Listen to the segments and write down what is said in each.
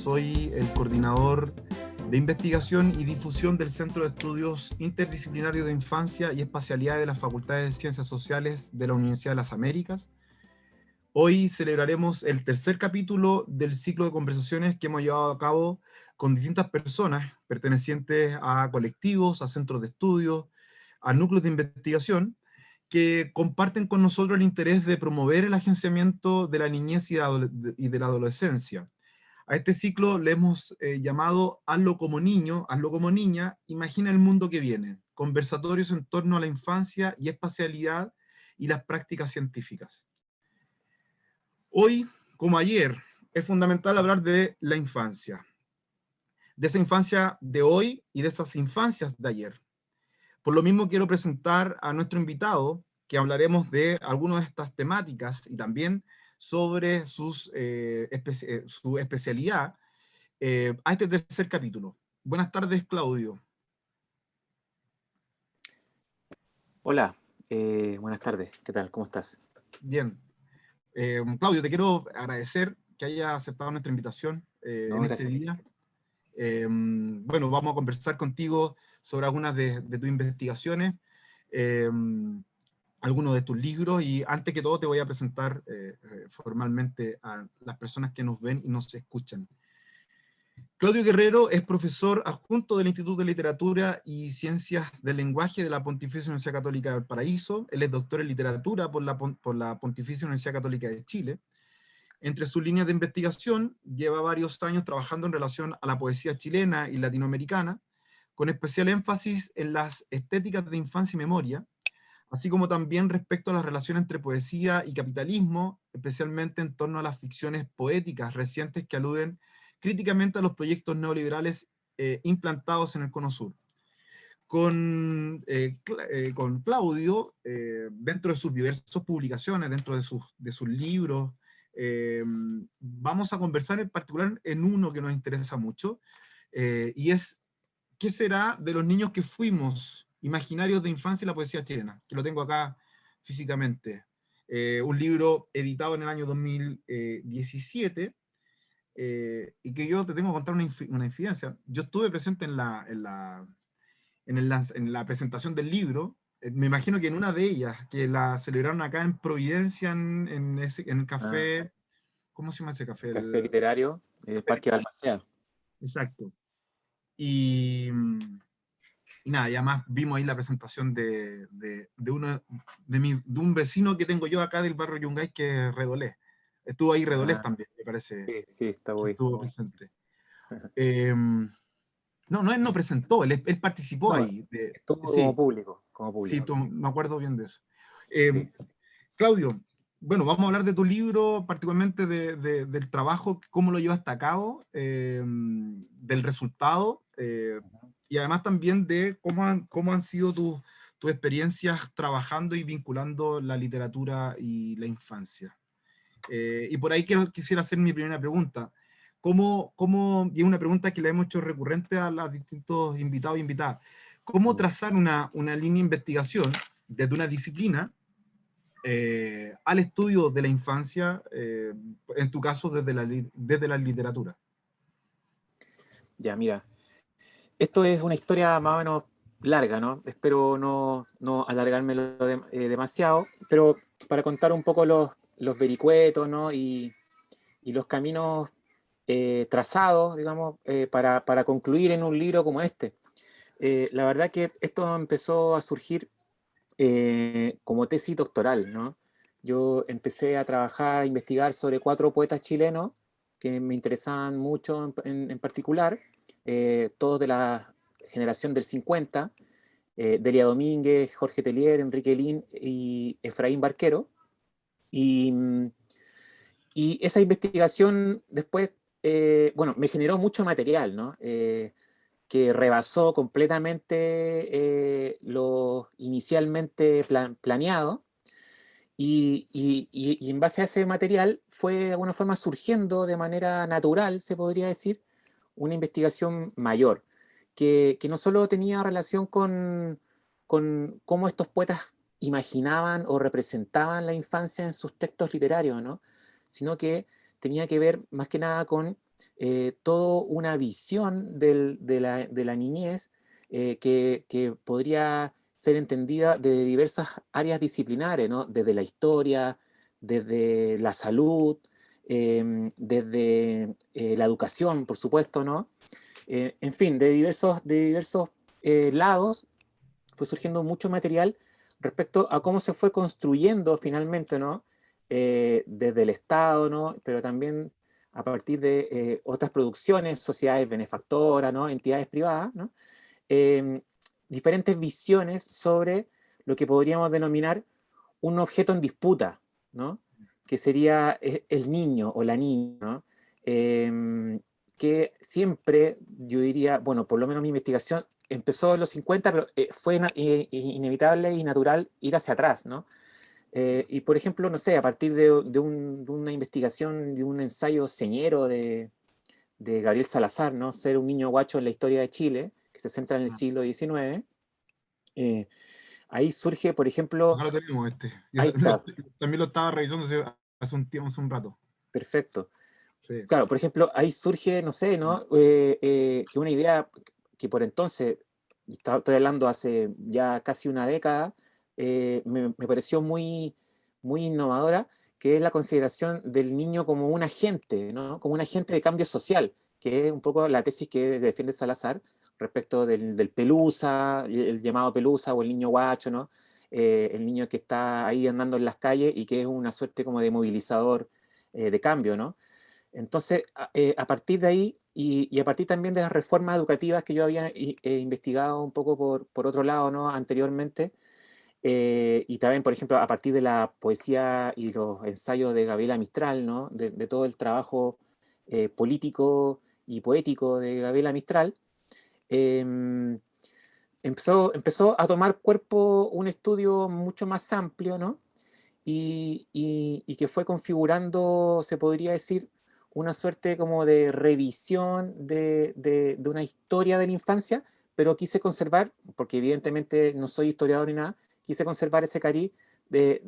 soy el coordinador de investigación y difusión del Centro de Estudios Interdisciplinarios de Infancia y Espacialidad de la Facultad de Ciencias Sociales de la Universidad de las Américas. Hoy celebraremos el tercer capítulo del ciclo de conversaciones que hemos llevado a cabo con distintas personas pertenecientes a colectivos, a centros de estudio, a núcleos de investigación, que comparten con nosotros el interés de promover el agenciamiento de la niñez y de la adolescencia. A este ciclo le hemos llamado Hazlo como niño, hazlo como niña, imagina el mundo que viene, conversatorios en torno a la infancia y espacialidad y las prácticas científicas. Hoy, como ayer, es fundamental hablar de la infancia, de esa infancia de hoy y de esas infancias de ayer. Por lo mismo quiero presentar a nuestro invitado, que hablaremos de algunas de estas temáticas y también sobre su especialidad a este tercer capítulo. Buenas tardes, Claudio. Hola, buenas tardes. ¿Qué tal? ¿Cómo estás? Bien. Claudio, te quiero agradecer que hayas aceptado nuestra invitación No, en este gracias. día. Bueno, vamos a conversar contigo sobre algunas de tus investigaciones, algunos de tus libros, y antes que todo te voy a presentar formalmente a las personas que nos ven y nos escuchan. Claudio Guerrero es profesor adjunto del Instituto de Literatura y Ciencias del Lenguaje de la Pontificia Universidad Católica del Paraíso. Él es doctor en literatura por la Pontificia Universidad Católica de Chile. Entre sus líneas de investigación, lleva varios años trabajando en relación a la poesía chilena y latinoamericana, con especial énfasis en las estéticas de infancia y memoria, así como también respecto a la relación entre poesía y capitalismo, especialmente en torno a las ficciones poéticas recientes que aluden críticamente a los proyectos neoliberales implantados en el Cono Sur. Con Claudio, dentro de sus diversas publicaciones, dentro de sus libros, vamos a conversar en particular en uno que nos interesa mucho, y es ¿qué será de los niños que fuimos? Imaginarios de infancia y la poesía chilena, que lo tengo acá físicamente. Un libro editado en el año 2017, y que yo te tengo que contar una infidencia. Yo estuve presente en la presentación del libro, me imagino que en una de ellas, que la celebraron acá en Providencia, en el Ah, café, ¿cómo se llama ese café? Café Literario, Parque Balmaceda. Exacto. Y, y nada, y además vimos ahí la presentación de un vecino que tengo yo acá del barrio Yungay, que es Redolés. Estuvo ahí Redolés Ah, también, me parece sí, sí, está que muy. estuvo presente. No, él no presentó, él participó No, ahí. estuvo como Sí, público, como sí, público. me acuerdo bien de eso. Sí. Claudio, bueno, vamos a hablar de tu libro, particularmente del trabajo, cómo lo llevaste a cabo, del resultado, y además también de cómo han sido tus experiencias trabajando y vinculando la literatura y la infancia. Y por ahí quisiera hacer mi primera pregunta. Y es una pregunta que le hemos hecho recurrente a los distintos invitados e invitadas, ¿cómo trazar una línea de investigación desde una disciplina al estudio de la infancia, en tu caso desde la literatura? Ya, mira, esto es una historia más o menos larga, ¿no? Espero no alargármelo demasiado, pero para contar un poco los vericuetos, ¿no? Y los caminos trazados, digamos, para concluir en un libro como este. La verdad que esto empezó a surgir como tesis doctoral, ¿no? Yo empecé a trabajar, a investigar sobre 4 poetas chilenos que me interesaban mucho en particular, todos de la generación del 50, Delia Domínguez, Jorge Telier, Enrique Lin y Efraín Barquero. Y, y esa investigación después, bueno, me generó mucho material, ¿no? Que rebasó completamente lo inicialmente planeado y en base a ese material fue de alguna forma surgiendo de manera natural, se podría decir, una investigación mayor, que no solo tenía relación con cómo estos poetas imaginaban o representaban la infancia en sus textos literarios, ¿no? Sino que tenía que ver más que nada con toda una visión de la niñez que podría ser entendida de diversas áreas disciplinares, ¿no? Desde la historia, desde la salud, desde la educación, por supuesto, ¿no? En fin, de diversos lados fue surgiendo mucho material respecto a cómo se fue construyendo finalmente, ¿no? Desde el Estado, ¿no? Pero también a partir de otras producciones, sociedades benefactoras, ¿no? Entidades privadas, ¿no? Eh, Diferentes visiones sobre lo que podríamos denominar un objeto en disputa, ¿no? Que sería el niño o la niña, ¿no? Que siempre, yo diría, bueno, por lo menos mi investigación empezó en los 50, pero fue inevitable y natural ir hacia atrás, ¿no? Y por ejemplo, no sé, a partir de una investigación, de un ensayo señero de Gabriel Salazar, ¿no? Ser un niño guacho en la historia de Chile, que se centra en el siglo XIX, eh, ahí surge, por ejemplo, Acá lo tenemos ahí está, también lo estaba revisando hace un tiempo, hace un rato. perfecto. Sí. Claro, por ejemplo, ahí surge, no sé, ¿no? Que una idea que por entonces, estoy hablando hace ya casi una década, me pareció muy innovadora, que es la consideración del niño como un agente, ¿no? Como un agente de cambio social, que es un poco la tesis que defiende Salazar respecto del pelusa, el llamado pelusa o el niño guacho, ¿no? El niño que está ahí andando en las calles y que es una suerte como de movilizador de cambio, ¿no? Entonces, a partir de ahí y a partir también de las reformas educativas que yo había investigado un poco por otro lado, ¿no? Anteriormente, y también, por ejemplo, a partir de la poesía y los ensayos de Gabriela Mistral, ¿no? De todo el trabajo político y poético de Gabriela Mistral, em, empezó a tomar cuerpo un estudio mucho más amplio, ¿no? Y que fue configurando, se podría decir, una suerte como de revisión de una historia de la infancia, pero quise conservar, porque evidentemente no soy historiador ni nada, quise conservar ese cariz de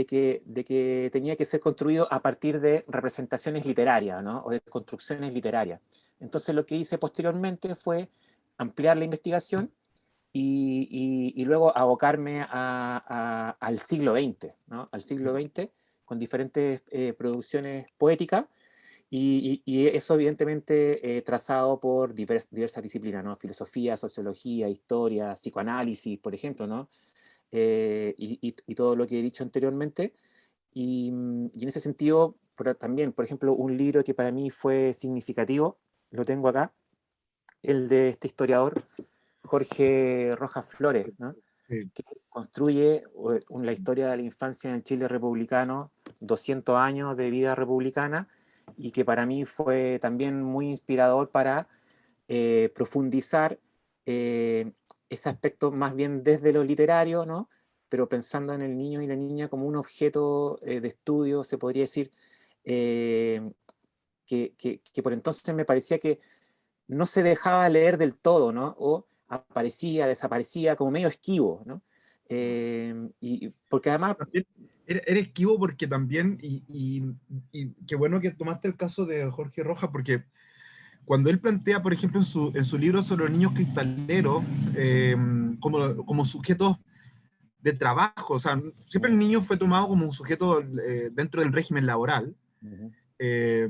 que tenía que ser construido a partir de representaciones literarias, ¿no? O de construcciones literarias. Entonces lo que hice posteriormente fue ampliar la investigación y luego abocarme al siglo XX, ¿no? Al siglo XX, con diferentes producciones poéticas, y eso evidentemente trazado por diversas disciplinas, ¿no? Filosofía, sociología, historia, psicoanálisis, por ejemplo, ¿no? Y todo lo que he dicho anteriormente. Y en ese sentido, también, por ejemplo, un libro que para mí fue significativo, lo tengo acá, el de este historiador Jorge Rojas Flores, ¿no? Sí. Que construye la historia de la infancia en el Chile republicano, 200 años de vida republicana, y que para mí fue también muy inspirador para profundizar eh, ese aspecto más bien desde lo literario, ¿no? Pero pensando en el niño y la niña como un objeto de estudio, se podría decir, eh, que por entonces me parecía que no se dejaba leer del todo, ¿no? O aparecía, desaparecía, como medio esquivo, ¿no? Y porque además, También era esquivo porque también, y qué bueno que tomaste el caso de Jorge Rojas, porque cuando él plantea, por ejemplo, en su libro sobre los niños cristaleros, como sujetos de trabajo, o sea, siempre el niño fue tomado como un sujeto dentro del régimen laboral, ujú, eh,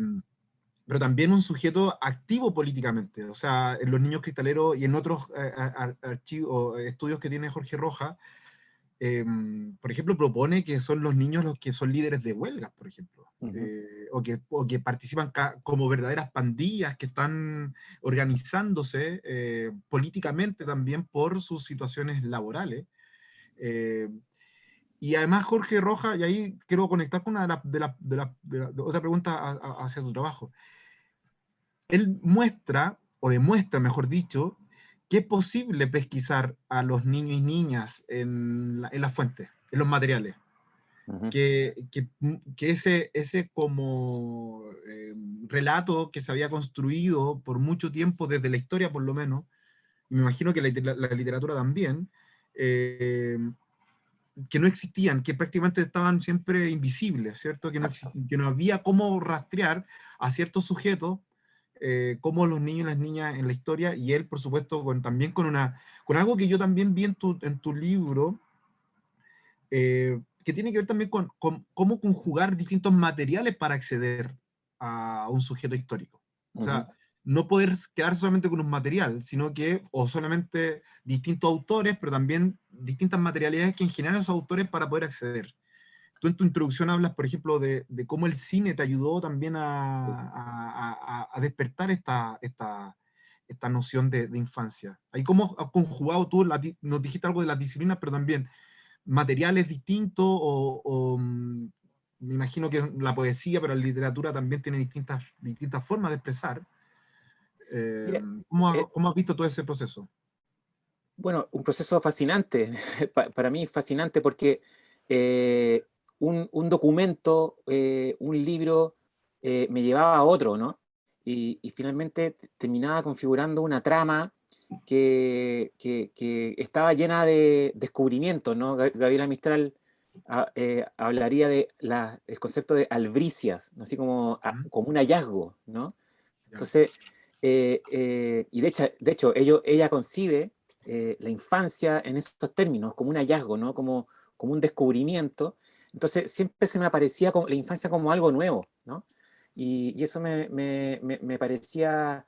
pero también un sujeto activo políticamente. O sea, en los niños cristaleros y en otros archivos, estudios que tiene Jorge Rojas, por ejemplo, propone que son los niños los que son líderes de huelgas, por ejemplo, ujú, o que participan como verdaderas pandillas que están organizándose políticamente también por sus situaciones laborales. Eh, y además Jorge Rojas, y ahí quiero conectar con una de otra pregunta hacia tu trabajo. Él muestra, o demuestra, mejor dicho, que es posible pesquisar a los niños y niñas en las fuentes, en los materiales. ujú. Que ese como relato que se había construido por mucho tiempo, desde la historia por lo menos, y me imagino que la literatura también, eh, que no existían, que prácticamente estaban siempre invisibles, ¿cierto? Exacto. Que no había cómo rastrear a ciertos sujetos cómo los niños y las niñas en la historia, y él, por supuesto, también con algo que yo también vi en tu libro, que tiene que ver también con cómo conjugar distintos materiales para acceder a un sujeto histórico. O sea, no poder quedar solamente con un material, sino que, o solamente distintos autores, pero también distintas materialidades que generan esos autores para poder acceder. Tú en tu introducción hablas, por ejemplo, de cómo el cine te ayudó también a despertar esta noción de infancia. Ahí cómo has conjugado tú, nos dijiste algo de las disciplinas, pero también materiales distintos, me imagino que la poesía, pero la literatura también tiene distintas formas de expresar. Eh, Mira, ¿Cómo has visto todo ese proceso? bueno, un proceso fascinante, para mí fascinante porque eh, un documento, un libro, me llevaba a otro, ¿no? Y finalmente terminaba configurando una trama que estaba llena de descubrimientos, ¿no? Gabriela Mistral hablaría de el concepto de albricias, ¿no? Así como, ¿Mm? como un hallazgo, ¿no? Ya, Entonces, y de hecho ella concibe la infancia en estos términos, como un hallazgo, ¿no? Como un descubrimiento. Entonces, siempre se me aparecía como, la infancia como algo nuevo, ¿no? Y eso me parecía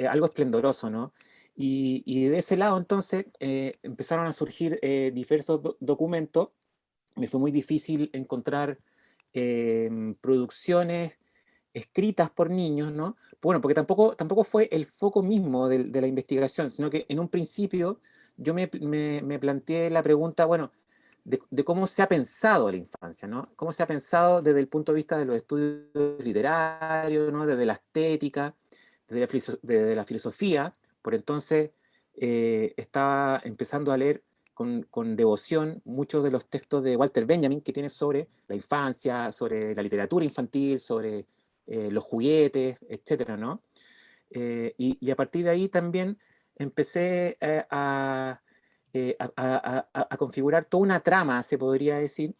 algo esplendoroso, ¿no? Y de ese lado, entonces, empezaron a surgir diversos documentos. Me fue muy difícil encontrar producciones escritas por niños, ¿no? Bueno, porque tampoco fue el foco mismo de la investigación, sino que en un principio yo me planteé la pregunta, bueno, de cómo se ha pensado la infancia, ¿no? Cómo se ha pensado desde el punto de vista de los estudios literarios, ¿no? Desde la estética, desde la filosofía. Por entonces estaba empezando a leer con devoción muchos de los textos de Walter Benjamin que tiene sobre la infancia, sobre la literatura infantil, sobre los juguetes, etcétera, ¿no? Y a partir de ahí también empecé a configurar toda una trama, se podría decir,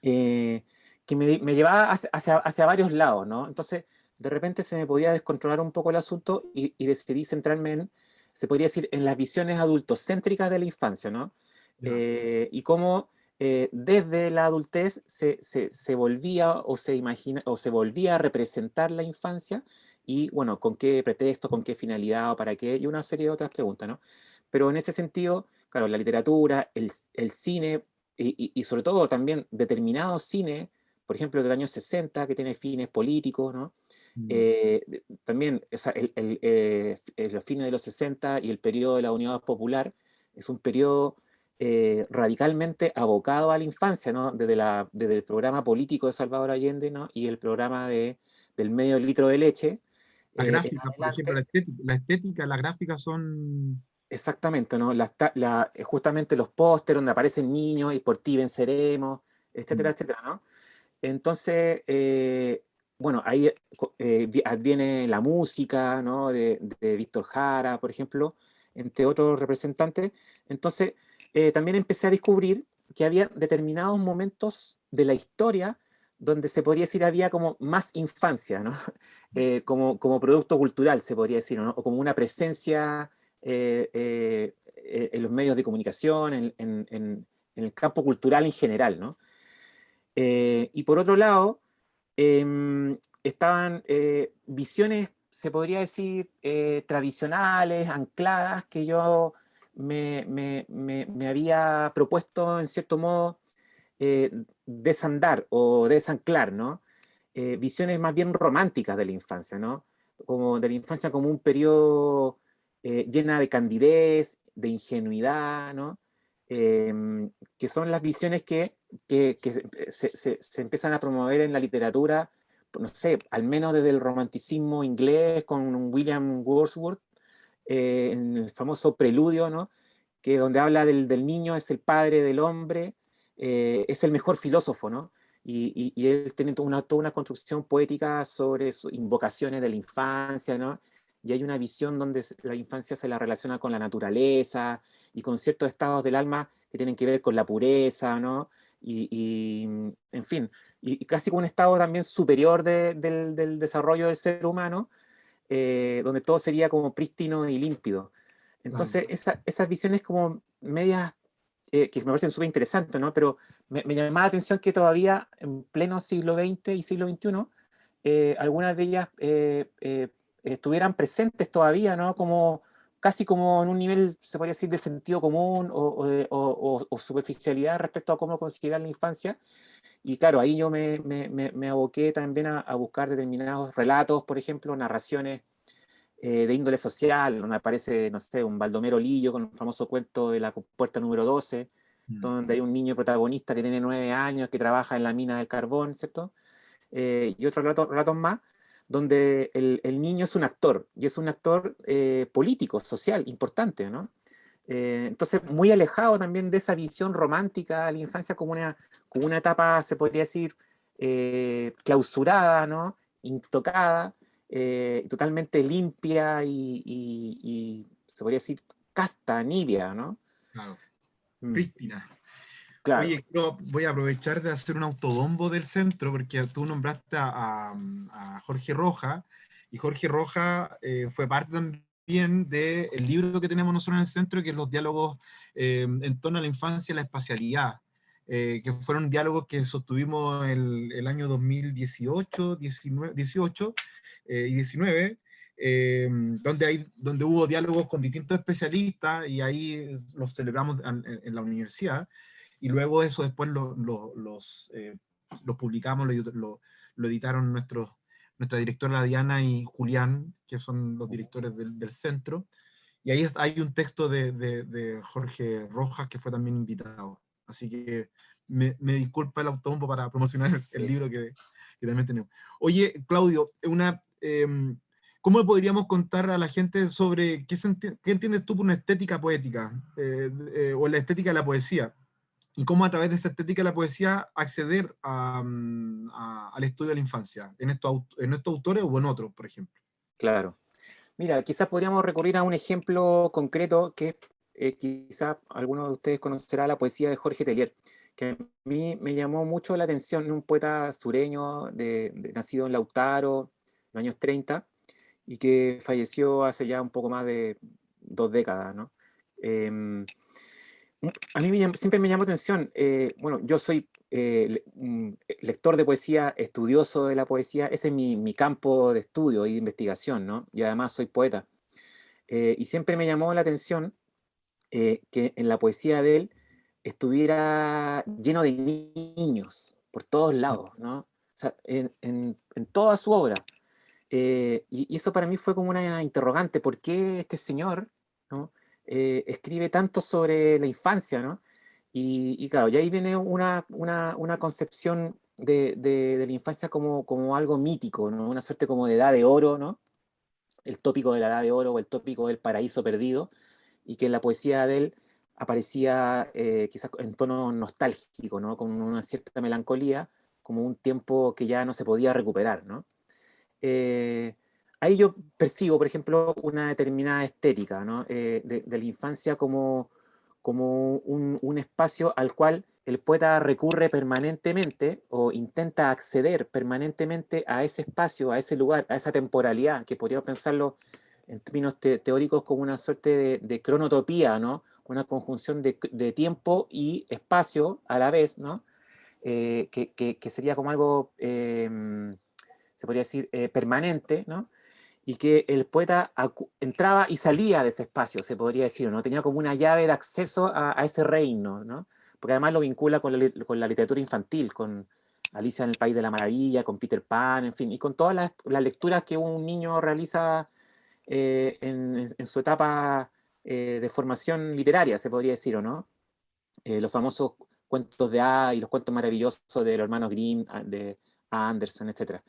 eh, que me llevaba hacia varios lados, ¿no? Entonces, de repente se me podía descontrolar un poco el asunto y decidí centrarme en, se podría decir, en las visiones adultocéntricas de la infancia, ¿no? ya. Y cómo desde la adultez se volvía o se imagina o se volvía a representar la infancia y, bueno, con qué pretexto, con qué finalidad o para qué, y una serie de otras preguntas, ¿no? Pero en ese sentido, claro, la literatura, el cine, y sobre todo también determinado cine, por ejemplo, del año 60, que tiene fines políticos, ¿no? Mm. También o sea, los fines de los 60 y el periodo de la Unidad Popular es un periodo radicalmente abocado a la infancia, ¿no? Desde el programa político de Salvador Allende, ¿no? Y el programa del medio litro de leche Las en gráficas, por ejemplo, adelante. la estética, las gráficas son... Exactamente, ¿no? Justamente los pósteres donde aparecen niños y por ti venceremos, etcétera, Mm. etcétera, ¿no? Entonces, bueno, ahí adviene la música, ¿no? De Víctor Jara, por ejemplo, entre otros representantes. Entonces, también empecé a descubrir que había determinados momentos de la historia donde se podría decir había como más infancia, ¿no? Como producto cultural, se podría decir, ¿no? O como una presencia en los medios de comunicación, en el campo cultural en general, ¿no? Y por otro lado, estaban visiones, se podría decir, tradicionales, ancladas, que yo me había propuesto, en cierto modo, eh, desandar o desanclar, ¿no? Visiones más bien románticas de la infancia, ¿no? Como de la infancia como un periodo llena de candidez, de ingenuidad, ¿no? Que son las visiones que se empiezan a promover en la literatura, no sé, al menos desde el romanticismo inglés con William Wordsworth, en el famoso Preludio, ¿no? Que donde habla del niño es el padre del hombre, es el mejor filósofo, ¿no? Y él tiene toda una construcción poética sobre sus invocaciones de la infancia, ¿no? Y hay una visión donde la infancia se la relaciona con la naturaleza y con ciertos estados del alma que tienen que ver con la pureza, ¿no? En fin, y casi con un estado también superior del desarrollo del ser humano, donde todo sería como prístino y límpido. Entonces, esas visiones como medias, que me parecen súper interesantes, ¿no? Pero me llamaba la atención que todavía en pleno siglo XX y siglo XXI, algunas de ellas estuvieran presentes todavía, ¿no? Como, casi como en un nivel, se podría decir, de sentido común o superficialidad respecto a cómo considerar la infancia. Y claro, ahí yo me aboqué también a buscar determinados relatos, por ejemplo, narraciones de índole social, donde aparece, no sé, un Baldomero Lillo con el famoso cuento de la puerta número 12, donde hay un niño protagonista que tiene 9 años, que trabaja en la mina del carbón, ¿cierto? Y otros relatos más, donde el niño es un actor, y es un actor político, social, importante, ¿no? Entonces, muy alejado también de esa visión romántica de la infancia como una etapa, se podría decir, clausurada, ¿no? Intocada, totalmente limpia y se podría decir casta, nibia, ¿no? Claro, Mm, prístina. claro, Oye, voy a aprovechar de hacer un autobombo del centro, porque tú nombraste a Jorge Roja, y Jorge Roja fue parte también del libro que tenemos nosotros en el centro, que es los diálogos en torno a la infancia y la espacialidad, que fueron diálogos que sostuvimos el año 2018, 19, 18 y 19, donde hubo diálogos con distintos especialistas, y ahí los celebramos en la universidad. Y luego eso después los publicamos, lo editaron nuestra directora Diana y Julián, que son los directores del centro. Y ahí hay un texto de Jorge Rojas, que fue también invitado. Así que me disculpa el autobombo para promocionar el libro que también tenemos. Oye, Claudio, ¿cómo podríamos contar a la gente sobre qué entiendes tú por una estética poética o la estética de la poesía? Y cómo a través de esa estética de la poesía acceder al estudio de la infancia, en estos autores o en otros, por ejemplo. claro. Mira, quizás podríamos recurrir a un ejemplo concreto que quizás alguno de ustedes conocerá la poesía de Jorge Tellier, que a mí me llamó mucho la atención, un poeta sureño nacido en Lautaro, en los años 30, y que falleció hace ya un poco más de 2 décadas, ¿no? Em, a mí siempre me llamó atención, bueno, yo soy un lector de poesía, estudioso de la poesía, ese es mi campo de estudio y de investigación, ¿no? Y además soy poeta. Y siempre me llamó la atención que en la poesía de él estuviera lleno de niños por todos lados, ¿no? O sea, en toda su obra. Y eso para mí fue como una interrogante, ¿por qué este señor, ¿no? Escribe tanto sobre la infancia, ¿no? Y claro, y ahí viene una concepción de la infancia como algo mítico, ¿no? Una suerte como de edad de oro, ¿no? El tópico de la edad de oro o el tópico del paraíso perdido, y que en la poesía de él aparecía quizás en tono nostálgico, ¿no? Con una cierta melancolía, como un tiempo que ya no se podía recuperar, ¿no? eh, Ahí yo percibo, por ejemplo, una determinada estética, ¿no? De la infancia como un espacio al cual el poeta recurre permanentemente o intenta acceder permanentemente a ese espacio, a ese lugar, a esa temporalidad, que podríamos pensarlo en términos teóricos como una suerte de cronotopía, ¿no? Una conjunción de tiempo y espacio a la vez, ¿no? Que sería como algo se podría decir, permanente, ¿no? Y que el poeta entraba y salía de ese espacio, se podría decir, ¿no? Tenía como una llave de acceso a ese reino, ¿no? Porque además lo vincula con la literatura infantil, con Alicia en el País de la Maravilla, con Peter Pan, en fin, y con todas las lecturas que un niño realiza en su etapa de formación literaria, se podría decir, ¿o no? Los famosos cuentos de A y los cuentos maravillosos de los hermanos Grimm, de Anderson, etc.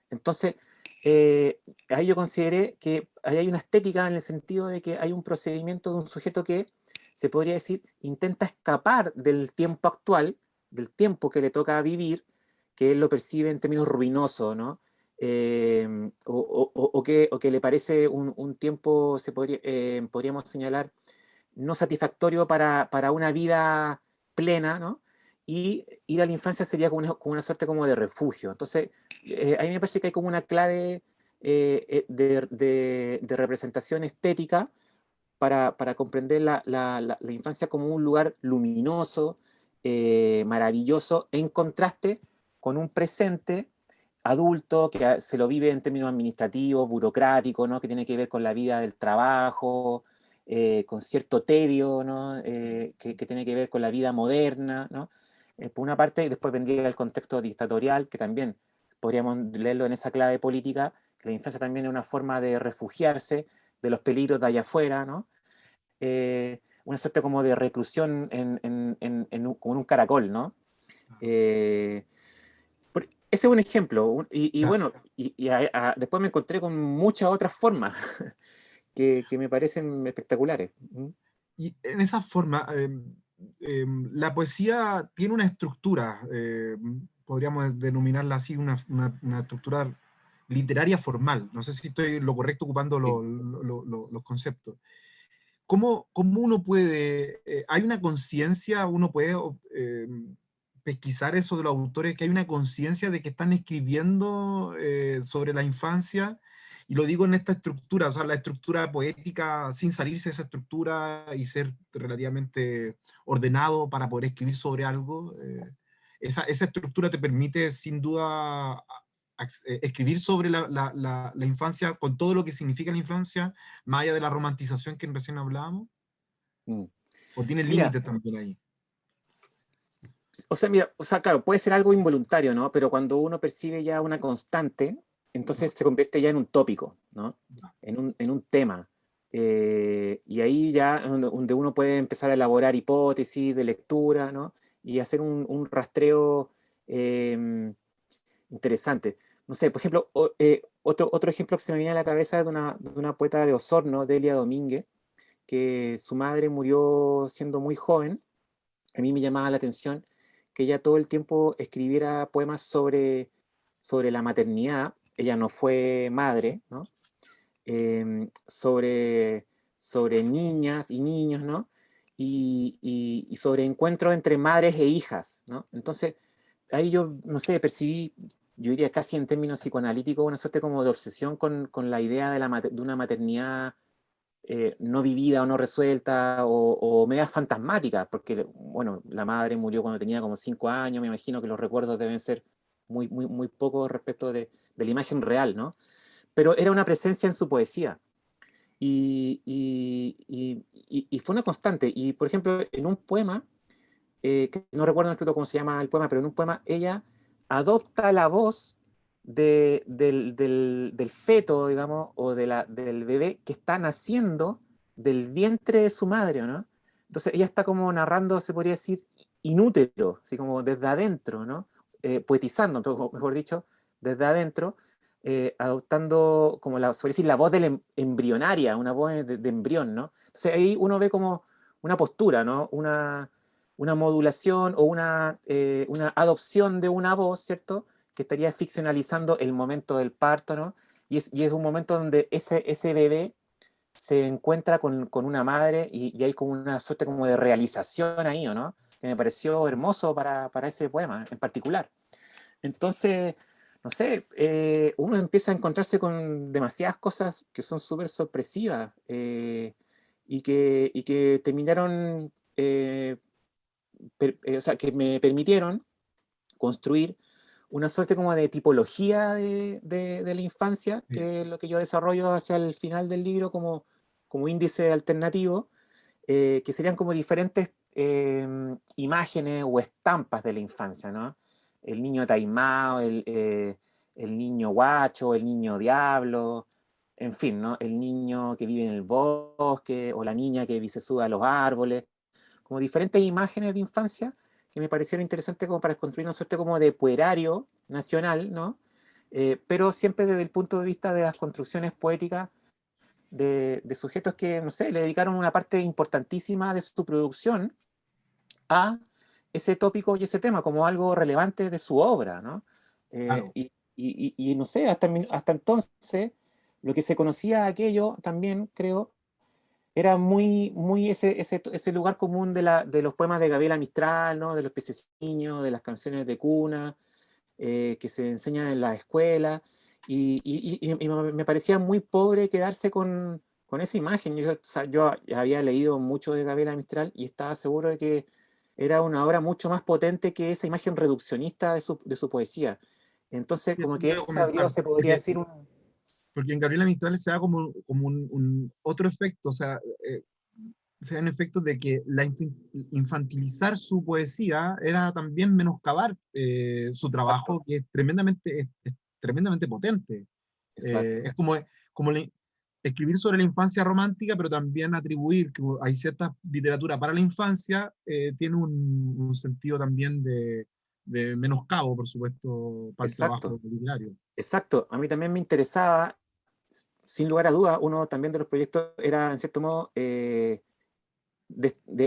Entonces, ahí yo consideré que ahí hay una estética en el sentido de que hay un procedimiento de un sujeto que, se podría decir, intenta escapar del tiempo actual, del tiempo que le toca vivir, que él lo percibe en términos ruinosos, ¿no? O que le parece un tiempo, podríamos señalar, no satisfactorio para una vida plena, ¿no? Y ir a la infancia sería como una suerte como de refugio. Entonces, a mí me parece que hay como una clave de representación estética para comprender la infancia como un lugar luminoso, maravilloso, en contraste con un presente adulto que se lo vive en términos administrativos, burocráticos, ¿no? Que tiene que ver con la vida del trabajo, con cierto tedio, ¿no? Que tiene que ver con la vida moderna, ¿no? Por una parte, después vendría el contexto dictatorial, que también podríamos leerlo en esa clave política, que la infancia también es una forma de refugiarse de los peligros de allá afuera, ¿no? Una suerte como de reclusión como en un caracol, ¿no? Eh, Ese es un ejemplo, y Claro. bueno, después me encontré con muchas otras formas que me parecen espectaculares. ¿Mm? Y en esa forma, la poesía tiene una estructura, podríamos denominarla así, una estructura literaria formal. No sé si estoy lo correcto ocupando Sí. los conceptos. ¿Cómo uno puede, hay una conciencia, uno puede pesquisar eso de los autores, que hay una conciencia de que están escribiendo sobre la infancia? Y lo digo en esta estructura, o sea, la estructura poética, sin salirse de esa estructura y ser relativamente ordenado para poder escribir sobre algo. Esa estructura te permite, sin duda, escribir sobre la infancia, con todo lo que significa la infancia, más allá de la romantización que recién hablábamos, Mm. o tiene Mira, límites también ahí. o sea, mira, o sea, claro, puede ser algo involuntario, ¿no? Pero cuando uno percibe ya una constante, Ah, entonces se convierte ya en un tópico, ¿no? ah, En un tema. Y ahí ya es donde uno puede empezar a elaborar hipótesis de lectura, ¿no? Y hacer un rastreo eh, interesante. No sé, por ejemplo, otro ejemplo que se me viene a la cabeza es de una poeta de Osorno, Delia Domínguez, que su madre murió siendo muy joven. A mí me llamaba la atención que ella todo el tiempo escribiera poemas sobre la maternidad. Ella no fue madre, ¿no? Sobre niñas y niños, ¿no? Y sobre encuentros entre madres e hijas, ¿no? Entonces, ahí yo, no sé, percibí, yo diría casi en términos psicoanalíticos, una suerte como de obsesión con la idea de una maternidad no vivida o no resuelta o media fantasmática, porque, bueno, la madre murió cuando tenía como 5 años, me imagino que los recuerdos deben ser muy, muy, muy pocos respecto de la imagen real, ¿no? Pero era una presencia en su poesía. Y fue una constante. Y, por ejemplo, en un poema, que no recuerdo en escrito cómo se llama el poema, pero en un poema ella adopta la voz del feto, digamos, o del bebé que está naciendo del vientre de su madre, ¿no? Entonces ella está como narrando, se podría decir, inútero, así como desde adentro, ¿no? Poetizando, mejor dicho, desde adentro, adoptando como se podría decir, la voz de la embrionaria, una voz de embrión, ¿no? Entonces ahí uno ve como una postura, ¿no? Una modulación o una adopción de una voz, ¿cierto? Que estaría ficcionalizando el momento del parto, ¿no? Y es un momento donde ese bebé se encuentra con una madre y hay como una suerte como de realización ahí, ¿o no? Que me pareció hermoso para ese poema en particular. Entonces, no sé, uno empieza a encontrarse con demasiadas cosas que son súper sorpresivas y que terminaron, o sea, que me permitieron construir una suerte como de tipología de la infancia, sí. que es lo que yo desarrollo hacia el final del libro como índice alternativo, que serían como diferentes imágenes o estampas de la infancia, ¿no? El niño taimado, el niño guacho, el niño diablo, en fin, ¿no? El niño que vive en el bosque o la niña que se sube a los árboles, como diferentes imágenes de infancia que me parecieron interesantes como para construir una suerte como de puerario nacional, ¿no? Pero siempre desde el punto de vista de las construcciones poéticas de sujetos que, no sé, le dedicaron una parte importantísima de su producción a ese tópico y ese tema como algo relevante de su obra, ¿no? Claro. Y no sé, hasta entonces lo que se conocía aquello también, creo, era muy, muy ese lugar común de los poemas de Gabriela Mistral, ¿no? De los pececillos, de las canciones de cuna, que se enseñan en la escuela, y me parecía muy pobre quedarse con esa imagen. Yo, o sea, yo había leído mucho de Gabriela Mistral y estaba seguro de que era una obra mucho más potente que esa imagen reduccionista de su poesía. Entonces, Eso como te que iba a él se abrió, comentar, se podría decir, un... porque en Gabriela Mistral se da como un otro efecto, se da un efecto de que infantilizar su poesía era también menoscabar su Exacto, trabajo, que es tremendamente potente. exacto. Es como escribir sobre la infancia romántica, pero también atribuir que hay cierta literatura para la infancia, tiene un sentido también de menoscabo, por supuesto, para el trabajo Exacto, literario. exacto. A mí también me interesaba, sin lugar a duda, uno también de los proyectos era, en cierto modo,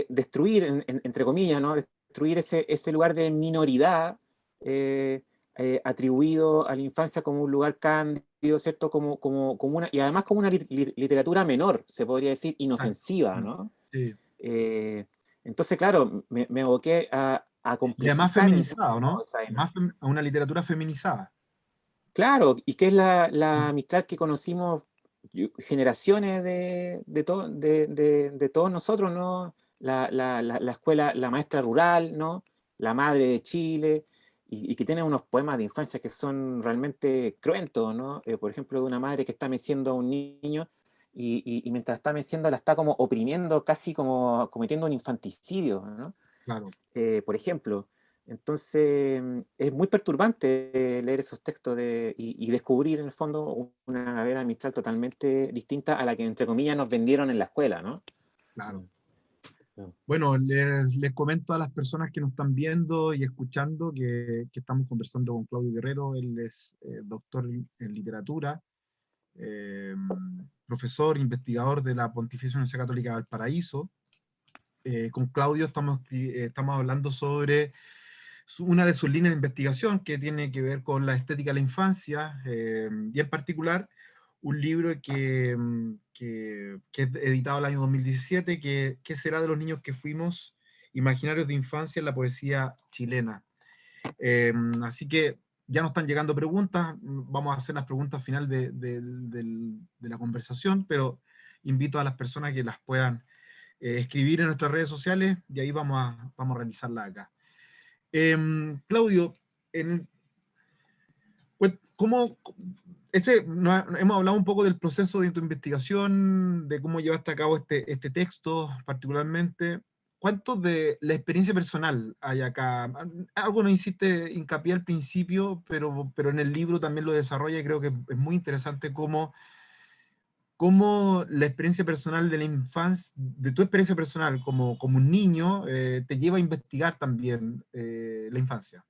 destruir, entre comillas, ¿no? Destruir ese lugar de minoridad eh, atribuido a la infancia como un lugar cándido, ¿cierto? Como una, y además como una literatura menor, se podría decir, Exacto. inofensiva, ¿no? Sí. Eh, entonces, claro, me aboqué a Y además complejizar en cierto feminizado, modo ¿no? esa Más imagen. a una literatura feminizada. Claro, y que es la amistad que conocimos generaciones de todos nosotros, ¿no? La escuela, la maestra rural, ¿no? La madre de Chile, y que tiene unos poemas de infancia que son realmente cruentos, ¿no? Por ejemplo, de una madre que está meciendo a un niño y mientras está meciendo la está como oprimiendo, casi como cometiendo un infanticidio, ¿no? Claro. Por ejemplo. Entonces, es muy perturbante leer esos textos y descubrir en el fondo una Gabriela Mistral totalmente distinta a la que, entre comillas, nos vendieron en la escuela, ¿no? Mm, Claro. mm. Bueno, les comento a las personas que nos están viendo y escuchando que estamos conversando con Claudio Guerrero. Él es doctor en literatura, eh, profesor, investigador de la Pontificia Universidad Católica de Valparaíso. Con Claudio estamos hablando sobre una de sus líneas de investigación que tiene que ver con la estética de la infancia, y en particular un libro que es editado el año 2017, ¿Qué será de los niños que fuimos? Imaginarios de infancia en la poesía chilena. Así que ya nos están llegando preguntas, vamos a hacer las preguntas final de la conversación, pero invito a las personas que las puedan escribir en nuestras redes sociales y ahí vamos a realizarla acá. Claudio, en, ¿cómo, hemos hablado un poco del proceso de tu investigación, de cómo llevaste a cabo este texto particularmente? ¿Cuánto de la experiencia personal hay acá? Algo nos hiciste hincapié al principio, pero en el libro también lo desarrolla y creo que es muy interesante cómo la experiencia personal de la infancia, de tu experiencia personal como un niño, te lleva a investigar también la infancia.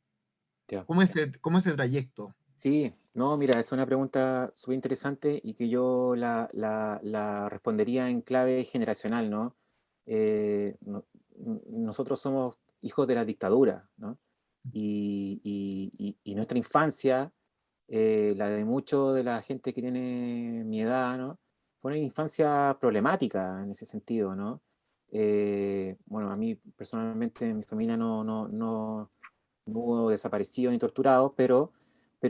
Ya. Cómo es el trayecto? Sí, no, mira, es una pregunta súper interesante y que yo la respondería en clave generacional, ¿no? Nosotros somos hijos de la dictadura, ¿no? Y nuestra infancia, la de mucho de la gente que tiene mi edad, ¿no? Fue una infancia problemática en ese sentido, ¿no? Bueno, a mí personalmente en mi familia no hubo desaparecidos ni torturados, pero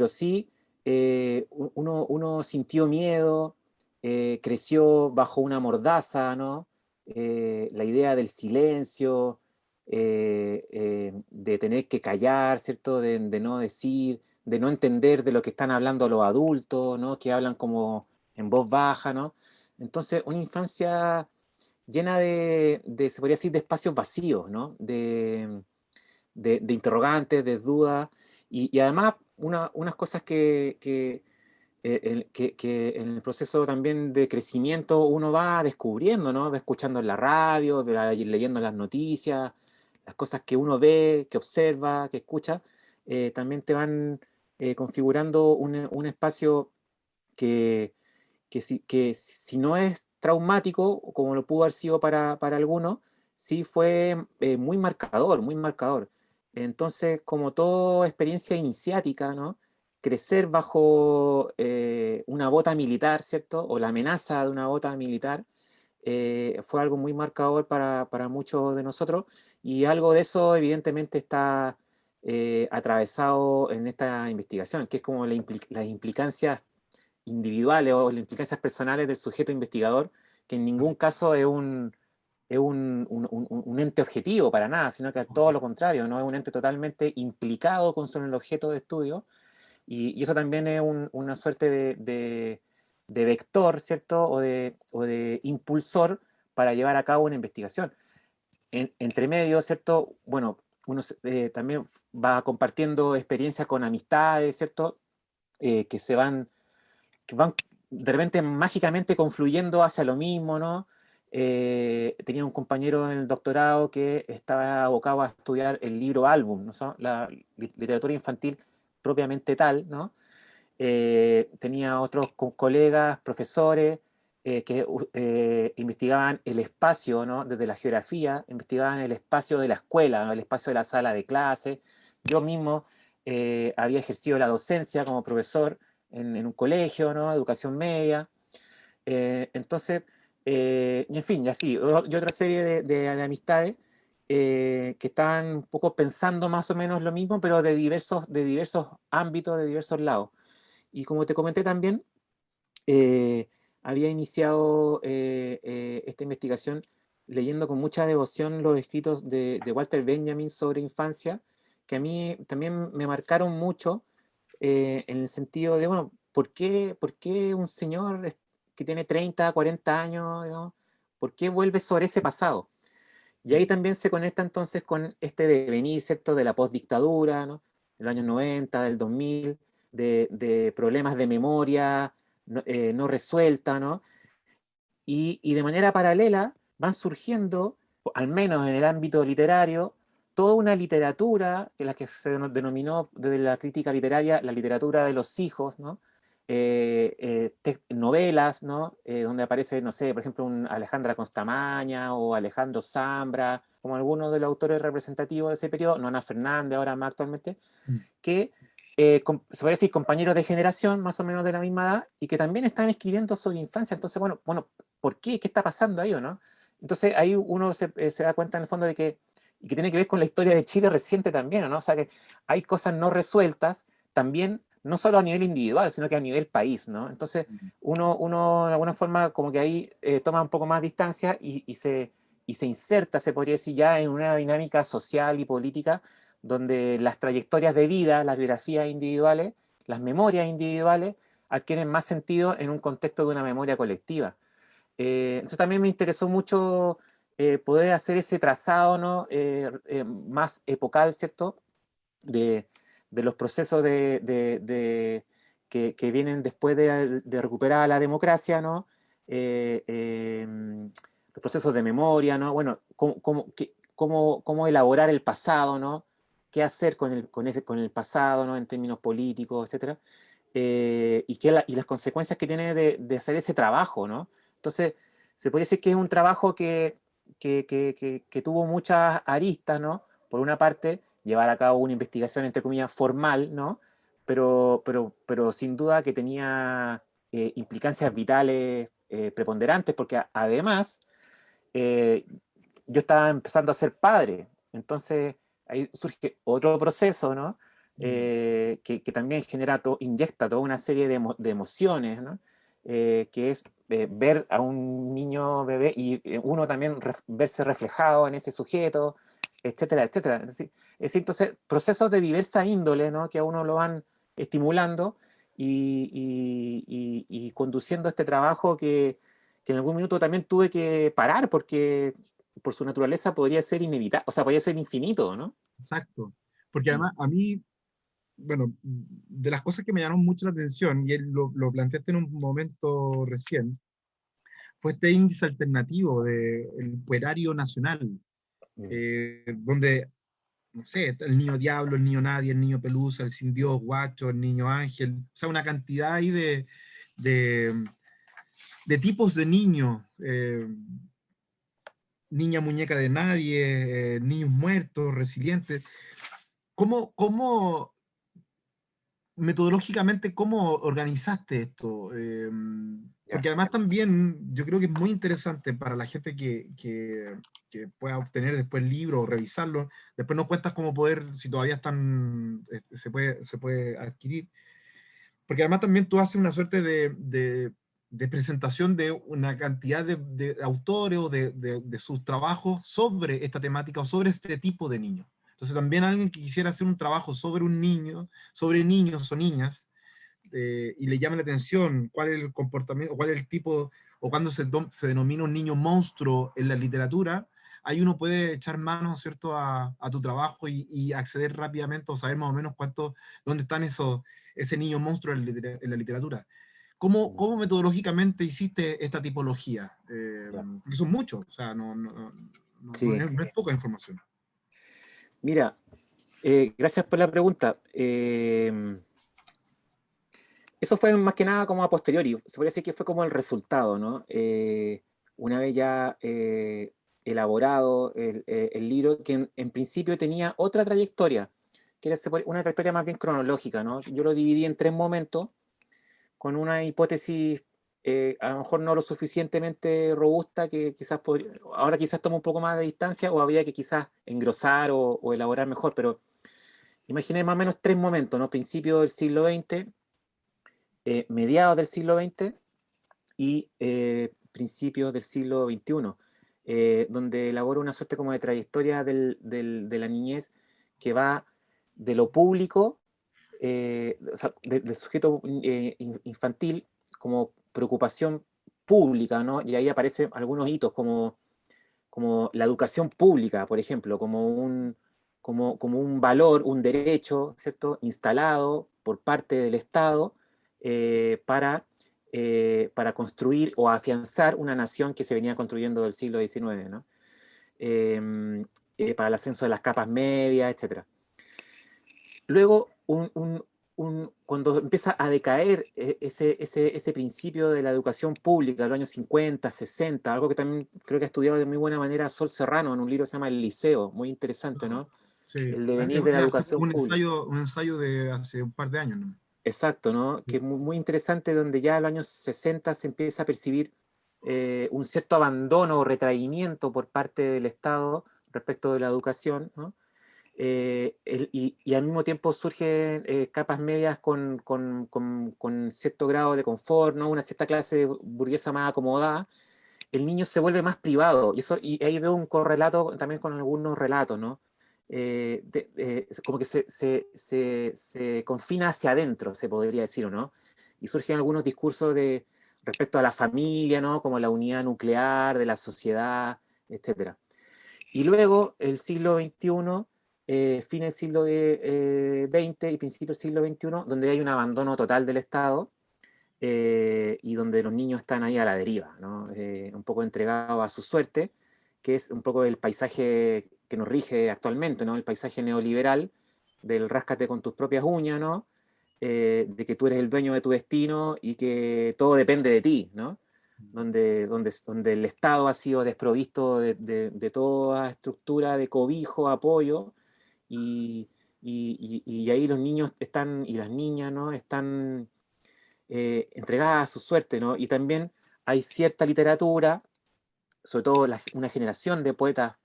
sí uno sintió miedo, creció bajo una mordaza, ¿no? La idea del silencio, de tener que callar, ¿cierto? De no decir, de no entender de lo que están hablando los adultos, ¿no? Que hablan como en voz baja, ¿no? Entonces, una infancia llena se podría decir, de espacios vacíos, ¿no? De interrogantes, de dudas, y además unas cosas que en el proceso también de crecimiento uno va descubriendo, ¿no? Va escuchando en la radio, leyendo las noticias, las cosas que uno ve, que observa, que escucha, también te van configurando un espacio que, que si no es traumático, como lo pudo haber sido para algunos, sí fue muy marcador, muy marcador. Entonces, como toda experiencia iniciática, ¿no? Crecer bajo una bota militar, ¿cierto? O la amenaza de una bota militar, fue algo muy marcador para muchos de nosotros, y algo de eso evidentemente está atravesado en esta investigación, que es como las implicancias individuales o las implicancias personales del sujeto investigador, que en ningún caso es un ente objetivo para nada, sino que todo lo contrario, ¿no? Es un ente totalmente implicado con el objeto de estudio, y eso también es una suerte de vector, ¿cierto? O de impulsor para llevar a cabo una investigación. Entre medio, ¿cierto? Bueno, uno también va compartiendo experiencias con amistades, ¿cierto? Que van de repente mágicamente confluyendo hacia lo mismo, ¿no? Tenía un compañero en el doctorado que estaba abocado a estudiar el libro álbum, ¿no? La literatura infantil propiamente tal, ¿no? Tenía otros colegas, profesores, que investigaban el espacio, ¿no? Desde la geografía, investigaban el espacio de la escuela, ¿no? El espacio de la sala de clase. Yo mismo había ejercido la docencia como profesor en un colegio, ¿no? Educación media. Entonces, y en fin, y así, y otra serie de amistades que estaban un poco pensando más o menos lo mismo, pero de diversos ámbitos, de diversos lados. Y como te comenté también, había iniciado esta investigación leyendo con mucha devoción los escritos de Walter Benjamin sobre infancia, que a mí también me marcaron mucho en el sentido de, bueno, por qué un señor que tiene 30, 40 años, ¿no? ¿Por qué vuelve sobre ese pasado? Y ahí también se conecta entonces con este devenir, ¿cierto?, de la postdictadura, ¿no? De los años 90, del 2000, de problemas de memoria no resuelta, ¿no? Y de manera paralela van surgiendo, al menos en el ámbito literario, toda una literatura, que es la que se denominó desde la crítica literaria la literatura de los hijos, ¿no? Novelas, ¿no? Donde aparece, no sé, por ejemplo, un Alejandra Constamaña o Alejandro Zambra, como algunos de los autores representativos de ese periodo, Nona Fernández ahora más actualmente, que se puede decir compañeros de generación, más o menos de la misma edad, y que también están escribiendo sobre infancia. Entonces, bueno, ¿por qué? ¿Qué está pasando ahí o no? Entonces ahí uno se da cuenta en el fondo de que, y que tiene que ver con la historia de Chile reciente también, ¿no? O sea que hay cosas no resueltas también, no solo a nivel individual, sino que a nivel país, ¿no? Entonces uno de alguna forma como que ahí toma un poco más distancia y se inserta, se podría decir, ya en una dinámica social y política donde las trayectorias de vida, las biografías individuales, las memorias individuales, adquieren más sentido en un contexto de una memoria colectiva. Entonces también me interesó mucho poder hacer ese trazado, ¿no? Más epocal, ¿cierto? De, de los procesos que vienen después de recuperar la democracia, ¿no? Los procesos de memoria, ¿no? Bueno, cómo elaborar el pasado, ¿no? Qué hacer con el pasado, ¿no? En términos políticos, etcétera. Y las consecuencias que tiene de hacer ese trabajo, ¿no? Entonces, se puede decir que es un trabajo que tuvo muchas aristas, ¿no? Por una parte, llevar a cabo una investigación, entre comillas, formal, ¿no? Pero sin duda que tenía implicancias vitales preponderantes, porque además eh, yo estaba empezando a ser padre, entonces ahí surge otro proceso, ¿no? Que también inyecta toda una serie de emociones, ¿no? Que es ver a un niño bebé y uno también verse reflejado en ese sujeto, etcétera, etcétera. Es decir, entonces, procesos de diversa índole, ¿no? Que a uno lo van estimulando y conduciendo este trabajo que en algún minuto también tuve que parar porque por su naturaleza podría ser inevitable, o sea, podría ser infinito, ¿no? Exacto. Porque además a mí, bueno, de las cosas que me llamaron mucho la atención, y él lo planteaste en un momento recién, fue este índice alternativo del puerario nacional, donde, no sé, está el niño diablo, el niño nadie, el niño pelusa, el sin Dios, guacho, el niño ángel, o sea, una cantidad ahí de, de tipos de niños, niña muñeca de nadie, niños muertos, resilientes. ¿Cómo metodológicamente, cómo organizaste esto? Ya. Porque además también yo creo que es muy interesante para la gente que pueda obtener después el libro o revisarlo. Después nos cuentas cómo poder, si todavía están, se puede adquirir. Porque además también tú haces una suerte de presentación de una cantidad de autores o de sus trabajos sobre esta temática o sobre este tipo de niños. Entonces también alguien que quisiera hacer un trabajo sobre un niño, sobre niños o niñas, y le llama la atención cuál es el comportamiento, cuál es el tipo, o cuando se denomina un niño monstruo en la literatura, ahí uno puede echar mano, ¿cierto?, a tu trabajo y acceder rápidamente o saber más o menos dónde están ese niño monstruo en la literatura. ¿Cómo metodológicamente hiciste esta tipología? Ya. Porque son muchos, o sea, Sí, no es poca información. mira, gracias por la pregunta. Eso fue más que nada como a posteriori, se podría decir que fue como el resultado, ¿no? Una vez ya elaborado el libro, que en principio tenía otra trayectoria, que era una trayectoria más bien cronológica, ¿no? Yo lo dividí en tres momentos, con una hipótesis a lo mejor no lo suficientemente robusta, que quizás ahora quizás toma un poco más de distancia, o habría que quizás engrosar o elaborar mejor, pero imaginé más o menos tres momentos, ¿no? Principio del siglo XX, mediados del siglo XX y principios del siglo XXI, donde elaboro una suerte como de trayectoria de la niñez que va de lo público, o sea, del sujeto infantil como preocupación pública, ¿no? Y ahí aparecen algunos hitos como la educación pública, por ejemplo, como un valor, un derecho, ¿cierto?, instalado por parte del Estado para construir o afianzar una nación que se venía construyendo del siglo XIX, ¿no? Para el ascenso de las capas medias, etcétera. Luego, cuando empieza a decaer ese principio de la educación pública de los años 50, 60, algo que también creo que ha estudiado de muy buena manera Sol Serrano en un libro que se llama El Liceo, muy interesante, ¿no? Sí, El devenir de la educación pública. un ensayo de hace un par de años, ¿no? Exacto, ¿no? Que es muy, muy interesante, donde ya en los años 60 se empieza a percibir un cierto abandono o retraimiento por parte del Estado respecto de la educación, ¿no? Y al mismo tiempo surgen capas medias con cierto grado de confort, ¿no? Una cierta clase de burguesa más acomodada. El niño se vuelve más privado, y ahí veo un correlato también con algunos relatos, ¿no? Como que se confina hacia adentro, se podría decir, ¿o no? Y surgen algunos discursos respecto a la familia, ¿no? Como la unidad nuclear de la sociedad, etcétera. Y luego el siglo XXI, fin del siglo XX y principio del siglo XXI, donde hay un abandono total del Estado y donde los niños están ahí a la deriva, ¿no? Un poco entregados a su suerte, que es un poco el paisaje que nos rige actualmente, ¿no? El paisaje neoliberal del ráscate con tus propias uñas, ¿no? De que tú eres el dueño de tu destino y que todo depende de ti, ¿no? Donde el Estado ha sido desprovisto de toda estructura de cobijo, apoyo, y, y ahí los niños están, y las niñas, ¿no? Están entregadas a su suerte, ¿no? Y también hay cierta literatura, sobre todo una generación de poetas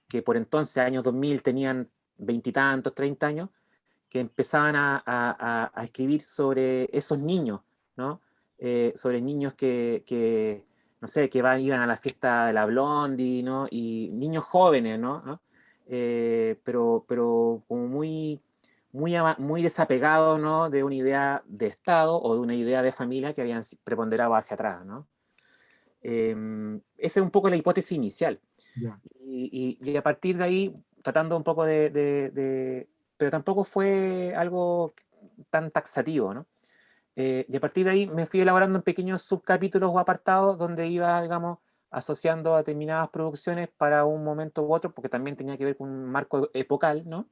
que por entonces, años 2000, tenían veintitantos, 30 años, que empezaban a escribir sobre esos niños, ¿no? Sobre niños no sé, iban a la fiesta de la Blondie, ¿no? Y niños jóvenes, ¿no? Pero como muy desapegados, ¿no? De una idea de Estado o de una idea de familia que habían preponderado hacia atrás, ¿no? Esa es un poco la hipótesis inicial. Ya. Y a partir de ahí, tratando un poco pero tampoco fue algo tan taxativo, ¿no? Y a partir de ahí me fui elaborando en pequeños subcapítulos o apartados donde iba, digamos, asociando a determinadas producciones para un momento u otro, porque también tenía que ver con un marco epocal, ¿no?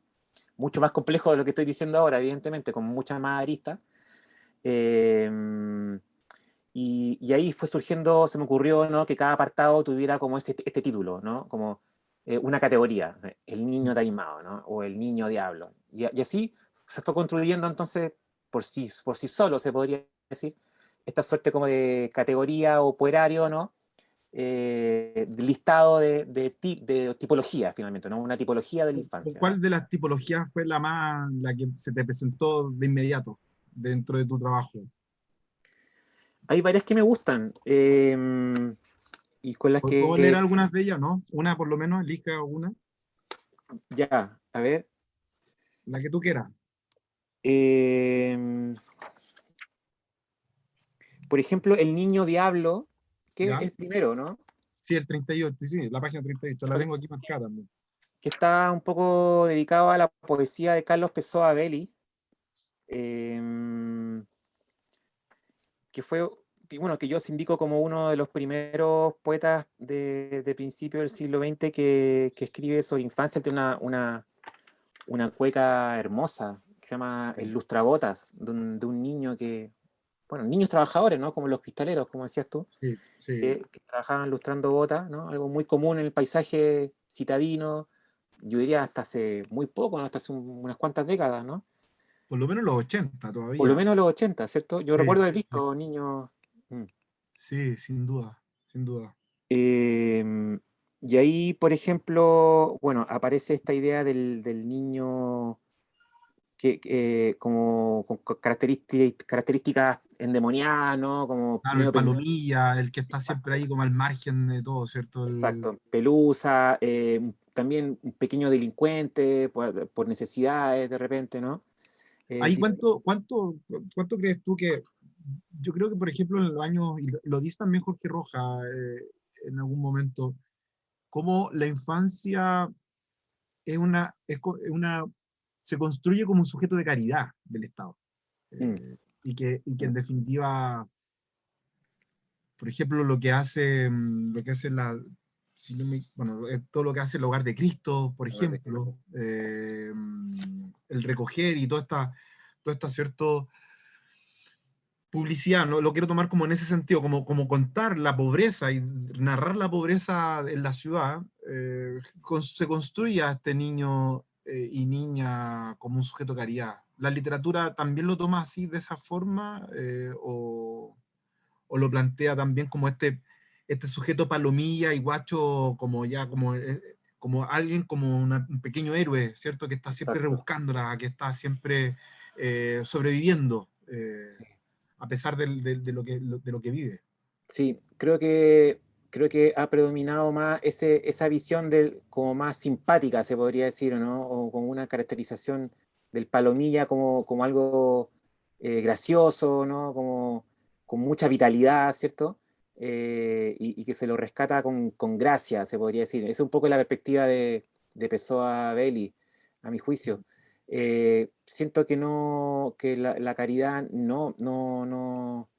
Mucho más complejo de lo que estoy diciendo ahora, evidentemente, con muchas más aristas. Eh, y ahí fue surgiendo, se me ocurrió, ¿no? Que cada apartado tuviera como este título, ¿no? Como una categoría, el niño taimado, ¿no? O el niño diablo. Y así se fue construyendo entonces por sí solo, se podría decir, esta suerte como de categoría o puerario, ¿no? Listado de tipología, finalmente, ¿no? Una tipología de la infancia, ¿no? ¿Cuál de las tipologías fue la que se te presentó de inmediato dentro de tu trabajo? Hay varias que me gustan y con las ¿Puedo leer que algunas de ellas, no? Una por lo menos, elija una, ya, a ver. la que tú quieras. em, por ejemplo, El Niño Diablo, que ¿Ya? es primero, ¿no? Sí, el 38, sí, sí, la página 38, la tengo aquí marcada también. Que está un poco dedicado a la poesía de Carlos Pessoa Belli, em, que fue, bueno, que yo sindico como uno de los primeros poetas de principio del siglo XX que escribe sobre infancia. Tiene una cueca hermosa que se llama El Lustrabotas, de un niño que, bueno, niños trabajadores, ¿no? Como los cristaleros, como decías tú, Sí, sí. que trabajaban lustrando botas, ¿no? Algo muy común en el paisaje citadino, yo diría hasta hace muy poco, ¿no? Hasta hace unas cuantas décadas, ¿no? Por lo menos los 80 Por lo todavía. menos los 80, ¿cierto? Yo Sí, recuerdo haber sí, visto niños. mm, sí, sin duda, sin duda. Em, y ahí, por ejemplo, bueno, aparece esta idea del niño como con características endemoniadas, ¿no? Como Claro, el medio palomilla, el que está siempre ahí como al margen de todo, ¿cierto? exacto, pelusa, también un pequeño delincuente por necesidades de repente, ¿no? Ahí Dice, cuánto crees tú que, yo creo que por ejemplo en los años, y lo dice también Jorge Roja en algún momento, cómo la infancia es una, se construye como un sujeto de caridad del Estado. mm, Y que mm, en definitiva, por ejemplo, lo que hace si no bueno, todo lo que hace el Hogar de Cristo, por ejemplo, el recoger y toda esta cierto publicidad, ¿no? Lo quiero tomar como en ese sentido, como contar la pobreza y narrar la pobreza en la ciudad, se construye a este niño y niña como un sujeto de caridad. ¿La literatura también lo toma así, de esa forma, o lo plantea también como este sujeto palomilla y guacho, como ya, como alguien, como un pequeño héroe, ¿cierto? Que está siempre exacto. rebuscándola, que está siempre sobreviviendo? Sí. A pesar de lo que vive. Sí, creo que ha predominado más esa visión como más simpática, se podría decir, ¿no? O como una caracterización del palomilla como algo gracioso, ¿no? Como con mucha vitalidad, ¿cierto? Y que se lo rescata con gracia, se podría decir. Esa es un poco la perspectiva de Pessoa Belli, a mi juicio. Siento que no, que la caridad no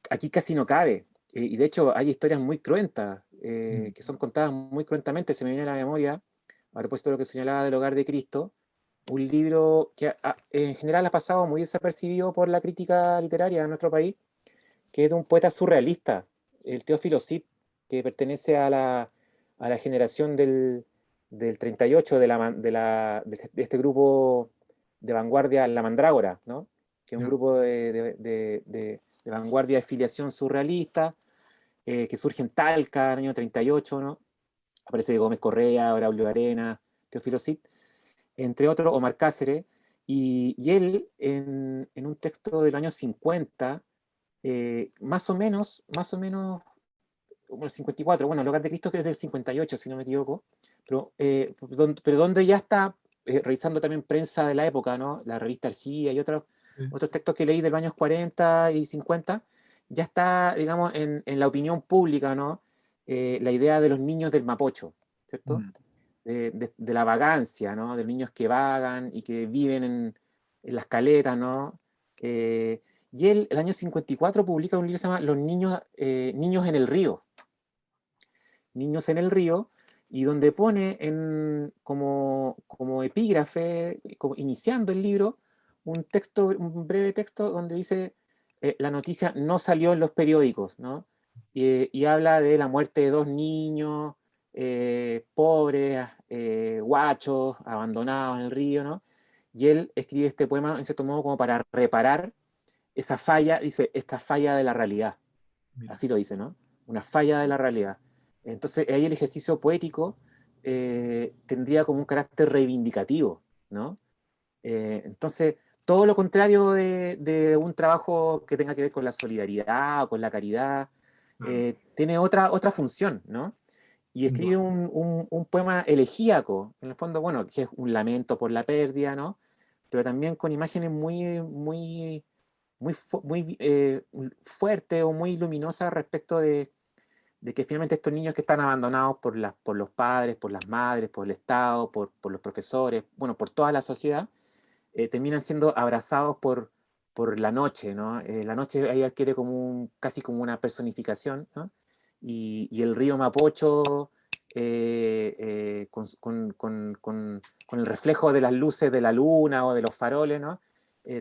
aquí casi no cabe. Y de hecho hay historias muy cruentas, Mm. que son contadas muy cruentamente. Se me viene a la memoria, a propósito de lo que señalaba del Hogar de Cristo, un libro que en general ha pasado muy desapercibido por la crítica literaria de nuestro país, que es de un poeta surrealista, el Teófilo Cid, que pertenece a la generación del 38 de este grupo de vanguardia, La Mandrágora, ¿no? Que es un Ya. grupo de vanguardia de filiación surrealista, que surge en Talca en el año 38, ¿no? Aparece Gómez Correa, Braulio Arena, Teófilo Cid, entre otros, Omar Cáceres, y él en un texto del año 50, más o menos, como el 54, bueno, el Hogar de Cristo que es del 58, si no me equivoco, pero donde ya está revisando también prensa de la época, ¿no? La revista Arcilla y Sí. otros textos que leí de los años 40 y 50, ya está, digamos, en la opinión pública, ¿no? La idea de los niños del Mapocho, ¿cierto? Mm. De la vagancia, ¿no? De los niños que vagan y que viven en las caletas, ¿no? Y él, el año 54, publica un libro que se llama Niños en el Río. Niños en el Río, y donde pone como epígrafe, como iniciando el libro, un breve texto donde dice, la noticia no salió en los periódicos, ¿no? Y habla de la muerte de dos niños, pobres, guachos, abandonados en el río, ¿no? Y él escribe este poema, en cierto modo, como para reparar esa falla, dice, esta falla de la realidad. Mira. Así lo dice, ¿no? Una falla de la realidad. Entonces, ahí el ejercicio poético tendría como un carácter reivindicativo, ¿no? Entonces, todo lo contrario de un trabajo que tenga que ver con la solidaridad o con la caridad, Claro, tiene otra función, ¿no? Y sin escribe duda. un poema elegíaco, en el fondo, bueno, que es un lamento por la pérdida, ¿no? Pero también con imágenes muy fuertes o muy luminosas respecto de que finalmente estos niños que están abandonados por los padres, por las madres, por el Estado, por los profesores, bueno, por toda la sociedad, terminan siendo abrazados por la noche, ¿no? La noche ahí adquiere casi como una personificación, ¿no? Y el río Mapocho, con el reflejo de las luces de la luna o de los faroles, ¿no?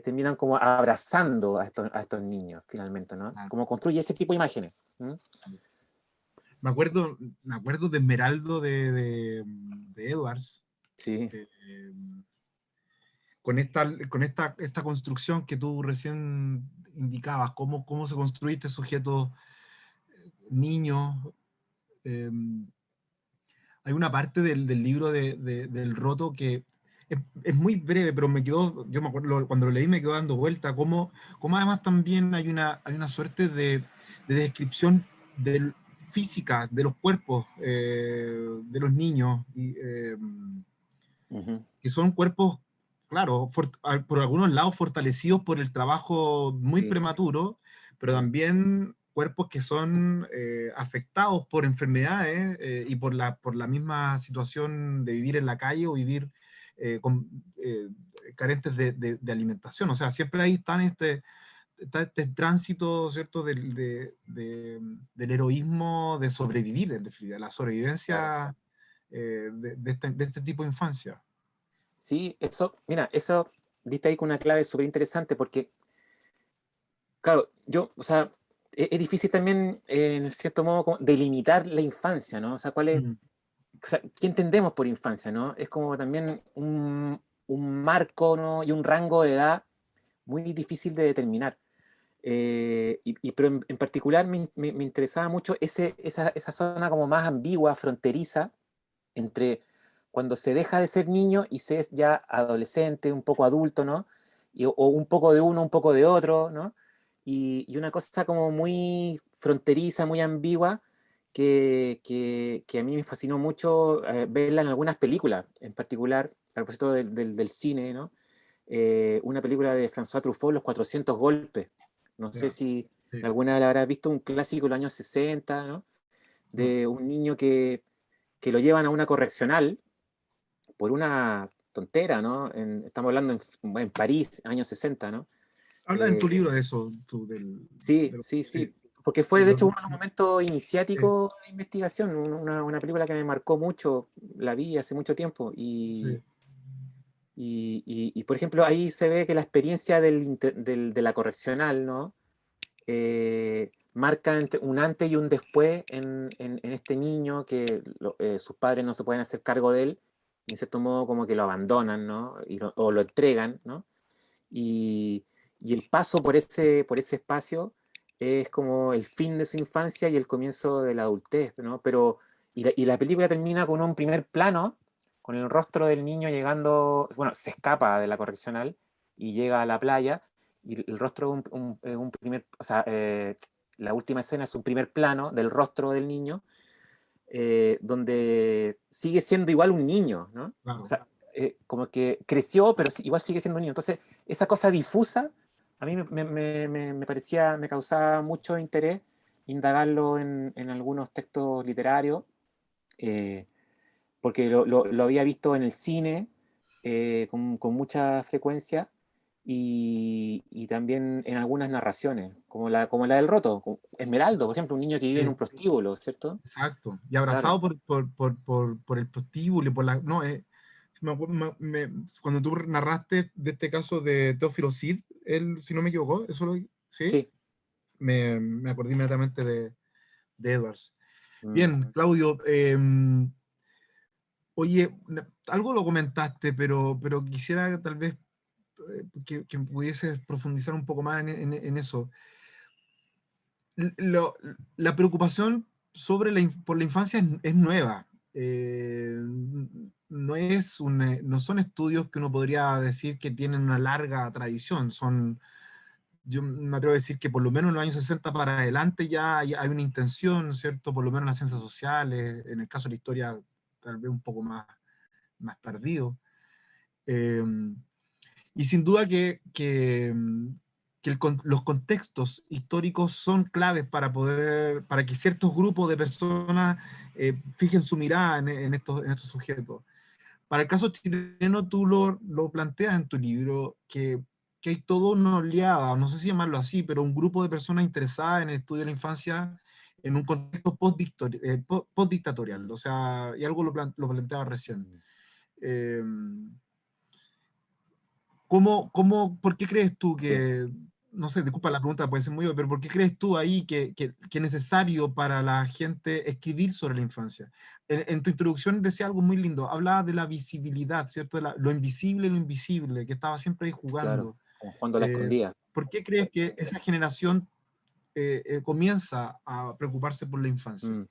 Terminan como abrazando a estos niños, finalmente, ¿no? Claro. Como construye ese tipo de imágenes. ¿No? Me acuerdo de Esmeraldo de Edwards, Sí, eh, esta construcción que tú recién indicabas, cómo se construye este sujeto niño. eh, Hay una parte del libro del Roto que es muy breve, pero me quedó, yo me acuerdo, cuando lo leí me quedó dando vuelta, cómo además también hay una suerte de descripción física de los cuerpos de los niños, ujú, que son cuerpos, claro, por algunos lados fortalecidos por el trabajo muy sí, prematuro, pero sí. también cuerpos que son afectados por enfermedades y por la misma situación de vivir en la calle o vivir eh, carentes de alimentación. O sea, siempre ahí está este tránsito, ¿cierto?, del heroísmo de sobrevivir, en definitiva, la Claro. sobrevivencia de este tipo de infancia. Sí, eso, mira, eso diste ahí con una clave súper interesante porque, claro, o sea, es difícil también, en cierto modo, como delimitar la infancia, ¿no? O sea, Mm, o sea, ¿qué entendemos por infancia, no? Es como también un marco, ¿no? Y un rango de edad muy difícil de determinar. Pero en particular me interesaba mucho esa zona como más ambigua, fronteriza, entre cuando se deja de ser niño y se es ya adolescente, un poco adulto, ¿no? O un poco de uno, un poco de otro, ¿no? Y una cosa como muy fronteriza, muy ambigua, que a mí me fascinó mucho verla en algunas películas, en particular, a propósito del cine, ¿no? Una película de François Truffaut, Los 400 golpes. No sé ya, si sí, alguna la habrás visto, un clásico de los años 60, ¿no? no. De un niño que lo llevan a una correccional por una tontera, ¿no? Estamos hablando en París, años 60, ¿no? Habla en tu Eh, libro de eso, tú, sí, sí, sí, sí, porque fue de de los, hecho uno de los momentos sí, iniciáticos de investigación, una película que me marcó mucho, la vi hace mucho tiempo, sí, por ejemplo, ahí se ve que la experiencia de la correccional, ¿no? Marca un antes y un después en este niño que sus padres no se pueden hacer cargo de él, y en cierto modo como que lo abandonan, ¿no? O lo entregan, ¿no? Y, y el paso por ese espacio es como el fin de su infancia y el comienzo de la adultez, ¿no? Y la película termina con un primer plano, con el rostro del niño llegando, bueno, se escapa de la correccional y llega a la playa, y el rostro es un primer, o sea, la última escena es un primer plano del rostro del niño, donde sigue siendo igual un niño, ¿no? O claro. sea, como que creció, pero igual sigue siendo un niño. Entonces, esa cosa difusa, a mí me causaba mucho interés indagarlo en algunos textos literarios, eh, porque lo había visto en el cine con mucha frecuencia y también en algunas narraciones, como la del Roto, como Esmeraldo, por ejemplo, un niño que vive en Sí, un prostíbulo, ¿cierto? exacto. Y Claro, abrazado por el prostíbulo, y por la. No, cuando tú narraste de este caso de Teófilo Cid, él, si no me equivoco, ¿sí? sí. Me acordé inmediatamente de Edwards. Mm. Bien, Claudio, oye, algo lo comentaste, pero quisiera tal vez que pudieses profundizar un poco más en eso. La preocupación por la infancia es nueva. No son estudios que uno podría decir que tienen una larga tradición. Yo me atrevo a decir que por lo menos en los años 60 para adelante ya hay una intención, ¿cierto? Por lo menos en las ciencias sociales, en el caso de la historia, tal vez un poco más tardío. Eh, y sin duda los contextos históricos son claves para que ciertos grupos de personas fijen su mirada en estos sujetos. Para el caso chileno, tú lo planteas en tu libro, que hay toda una oleada, no sé si llamarlo así, pero un grupo de personas interesadas en el estudio de la infancia en un contexto postdictatorial, o sea, y algo lo planteaba recién. Eh, ¿Por qué crees tú Sí, no sé, disculpa la pregunta, puede ser muy obvia, pero ¿por qué crees tú ahí que es necesario para la gente escribir sobre la infancia? En tu introducción decía algo muy lindo, hablaba de la visibilidad, ¿cierto? Lo invisible y lo invisible, que estaba siempre ahí claro, jugando. como jugando a la Eh, escondida. ¿Por qué crees que esa generación comienza a preocuparse por la infancia? Mm.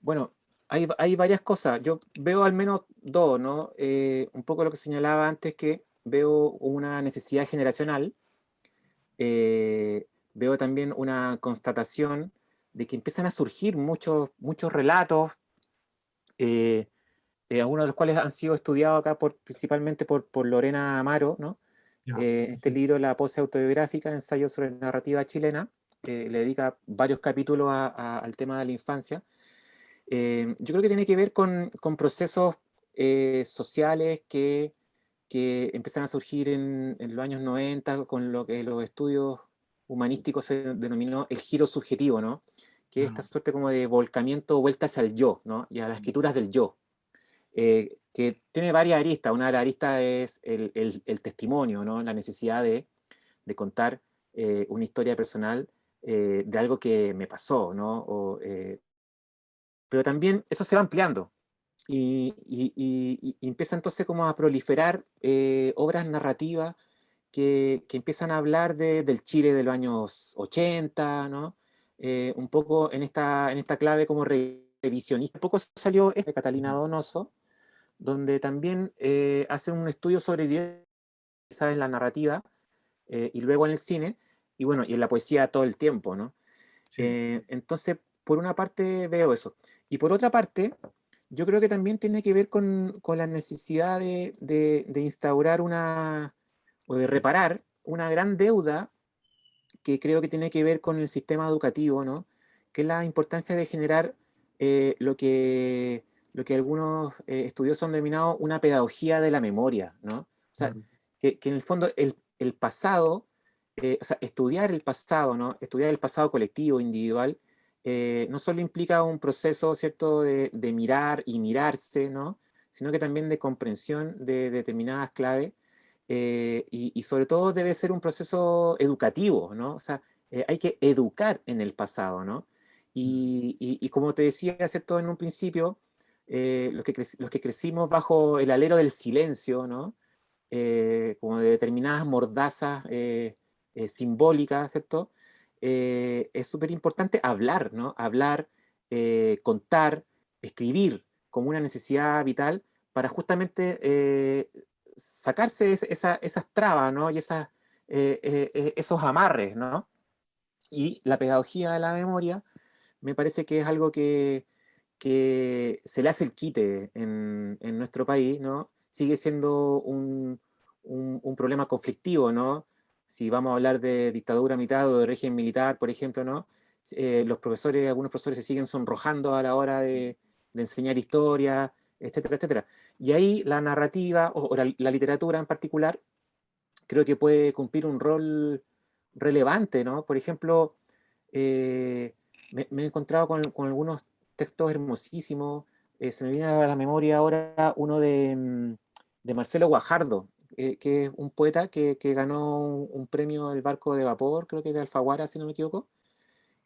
Bueno, hay varias cosas. Yo veo al menos dos, ¿no? Un poco lo que señalaba antes, que veo una necesidad generacional. Veo también una constatación de que empiezan a surgir muchos relatos, eh, algunos de los cuales han sido estudiados acá principalmente por Lorena Amaro, ¿no? Ya, Este perfecto. libro, La pose autobiográfica, ensayo sobre narrativa chilena, le dedica varios capítulos al tema de la infancia. Yo creo que tiene que ver con procesos sociales que empiezan a surgir en los años 90 con lo que los estudios humanísticos se denominó el giro subjetivo, ¿no? Que es esta Ah, suerte como de volcamiento, vuelta hacia el yo, ¿no? Y a las escrituras del yo, que tiene varias aristas. Una de las aristas es el testimonio, ¿no? La necesidad de contar una historia personal de algo que me pasó, ¿no? Pero también eso se va ampliando y empieza entonces como a proliferar obras narrativas que empiezan a hablar del Chile de los años 80, ¿no? Un poco en esta clave como revisionista. Un poco salió este de Catalina ujú, Donoso, donde también hace un estudio sobre diversidad en la narrativa y luego en el cine, y bueno, y en la poesía todo el tiempo, ¿no? sí. Entonces, por una parte veo eso. Y por otra parte, yo creo que también tiene que ver con la necesidad de instaurar o de reparar una gran deuda que creo que tiene que ver con el sistema educativo, ¿no? Que es la importancia de generar lo que algunos estudiosos han denominado una pedagogía de la memoria, ¿no? O sea, Claro. que en el fondo el pasado, o sea, estudiar el pasado, ¿no? Estudiar el pasado colectivo, individual, no solo implica un proceso, ¿cierto?, de mirar y mirarse, ¿no? Sino que también de comprensión de determinadas claves y sobre todo debe ser un proceso educativo, ¿no? O sea, hay que educar en el pasado, ¿no? Mm, Y como te decía, ¿cierto? En un principio, los que crecimos bajo el alero del silencio, ¿no? Como de determinadas mordazas simbólicas, ¿cierto? Es súper importante hablar, ¿no? Hablar, contar, escribir como una necesidad vital para justamente sacarse esas trabas, ¿no? Y esos amarres, ¿no? Y la pedagogía de la memoria me parece que es algo que se le hace el quite en nuestro país, ¿no? Sigue siendo un problema conflictivo, ¿no? Si vamos a hablar de dictadura militar o de régimen militar, por ejemplo, ¿no? Algunos profesores se siguen sonrojando a la hora de enseñar historia, etcétera, etcétera. Y ahí la narrativa, o la literatura en particular, creo que puede cumplir un rol relevante, ¿no? Por ejemplo, eh, me he encontrado con algunos textos hermosísimos. Se me viene a la memoria ahora uno de Marcelo Guajardo, que es un poeta que ganó un premio del barco de vapor, creo que de Alfaguara, si no me equivoco,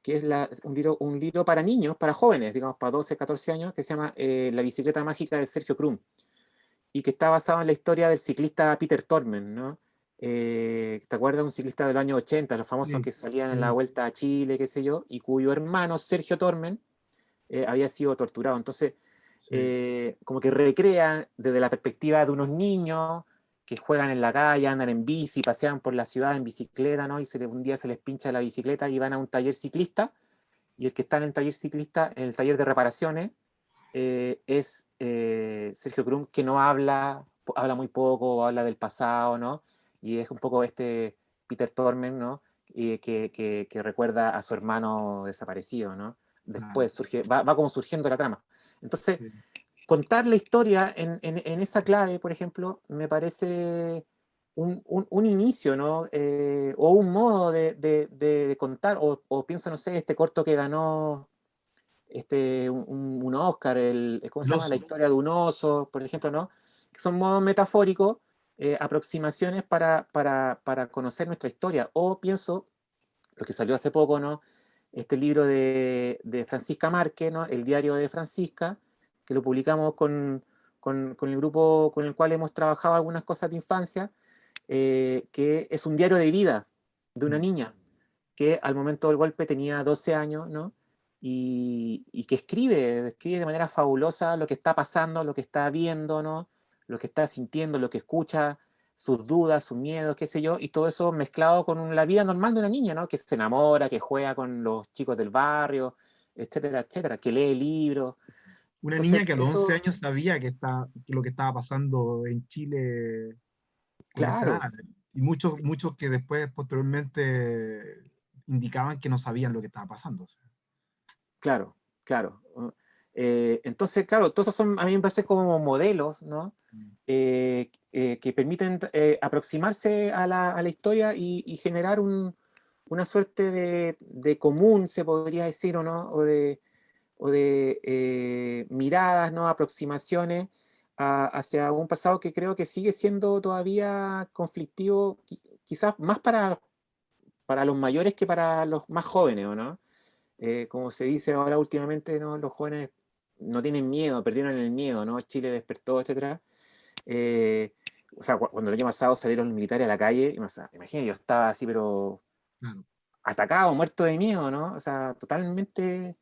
que es un libro para niños, para jóvenes, digamos, para 12, 14 años, que se llama La bicicleta mágica de Sergio Krum, y que está basado en la historia del ciclista Peter Tormen, ¿no? ¿te acuerdas? Un ciclista del año 80, los famosos Sí, que salían en la sí, Vuelta a Chile, qué sé yo, y cuyo hermano, Sergio Tormen, había sido torturado. Entonces, sí. como que recrea desde la perspectiva de unos niños que juegan en la calle, andan en bici, pasean por la ciudad en bicicleta, ¿no? Y un día se les pincha la bicicleta y van a un taller ciclista, y el que está en el taller ciclista, en el taller de reparaciones, es Sergio Krum, que no habla, habla muy poco, habla del pasado, ¿no? Y es un poco este Peter Tormen, ¿no? Que recuerda a su hermano desaparecido, ¿no? Claro, Después va como surgiendo la trama. Entonces, sí. contar la historia en esa clave, por ejemplo, me parece un inicio, ¿no? O un modo de contar, o pienso, no sé, este corto que ganó un Oscar, ¿cómo se El llama? La oso. historia de un oso, por ejemplo, ¿no? Que son modos metafóricos, aproximaciones para conocer nuestra historia. O pienso, lo que salió hace poco, ¿no? Este libro de Francisca Márquez, ¿no? El diario de Francisca, que lo publicamos con el grupo con el cual hemos trabajado algunas cosas de infancia, que es un diario de vida de una Mm. niña que al momento del golpe tenía 12 años, ¿no? Y que escribe de manera fabulosa lo que está pasando, lo que está viendo, ¿no? Lo que está sintiendo, lo que escucha, sus dudas, sus miedos, qué sé yo, y todo eso mezclado con la vida normal de una niña, ¿no? Que se enamora, que juega con los chicos del barrio, etcétera, etcétera, que lee libros. Una Entonces, niña que a los 11 eso, años sabía que lo que estaba pasando en Chile en esa claro, edad. Y muchos que después, posteriormente, indicaban que no sabían lo que estaba pasando. O sea. claro, claro. Entonces, claro, todos esos son, a mí me parece como modelos, ¿no? Mm. Que permiten aproximarse a la historia y generar una suerte de común, se podría decir, ¿o no? O de miradas, ¿no? Aproximaciones hacia un pasado que creo que sigue siendo todavía conflictivo, quizás más para los mayores que para los más jóvenes, ¿o no? Como se dice ahora últimamente, ¿no? Los jóvenes no tienen miedo, perdieron el miedo, ¿no? Chile despertó, etcétera. Eh, o sea, cuando el año pasado salieron los militares a la calle, o sea, imagínate, yo estaba así, pero Claro. atacado, muerto de miedo, ¿no? O sea, totalmente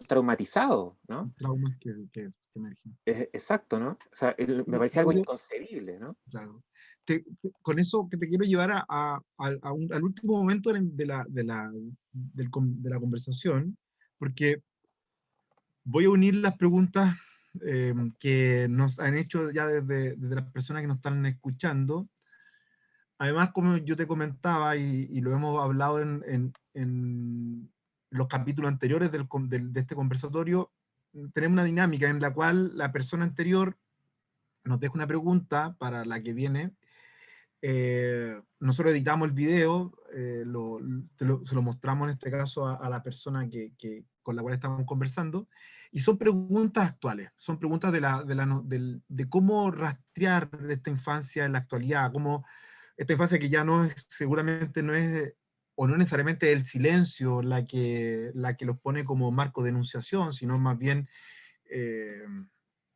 traumatizado, ¿no? Traumas que emergen. Exacto, ¿no? O sea, me parecía algo Claudio, inconcebible, ¿no? claro. Con eso que te quiero llevar al último momento de la conversación, porque voy a unir las preguntas que nos han hecho ya desde las personas que nos están escuchando. Además, como yo te comentaba y lo hemos hablado en los capítulos anteriores de este conversatorio, tenemos una dinámica en la cual la persona anterior nos deja una pregunta para la que viene. Nosotros editamos el video, se lo mostramos en este caso a la persona con la cual estamos conversando, y son preguntas actuales, son preguntas de cómo rastrear esta infancia en la actualidad, cómo esta infancia que ya no es, seguramente no es, o no necesariamente el silencio la que los pone como marco de enunciación, sino más bien eh,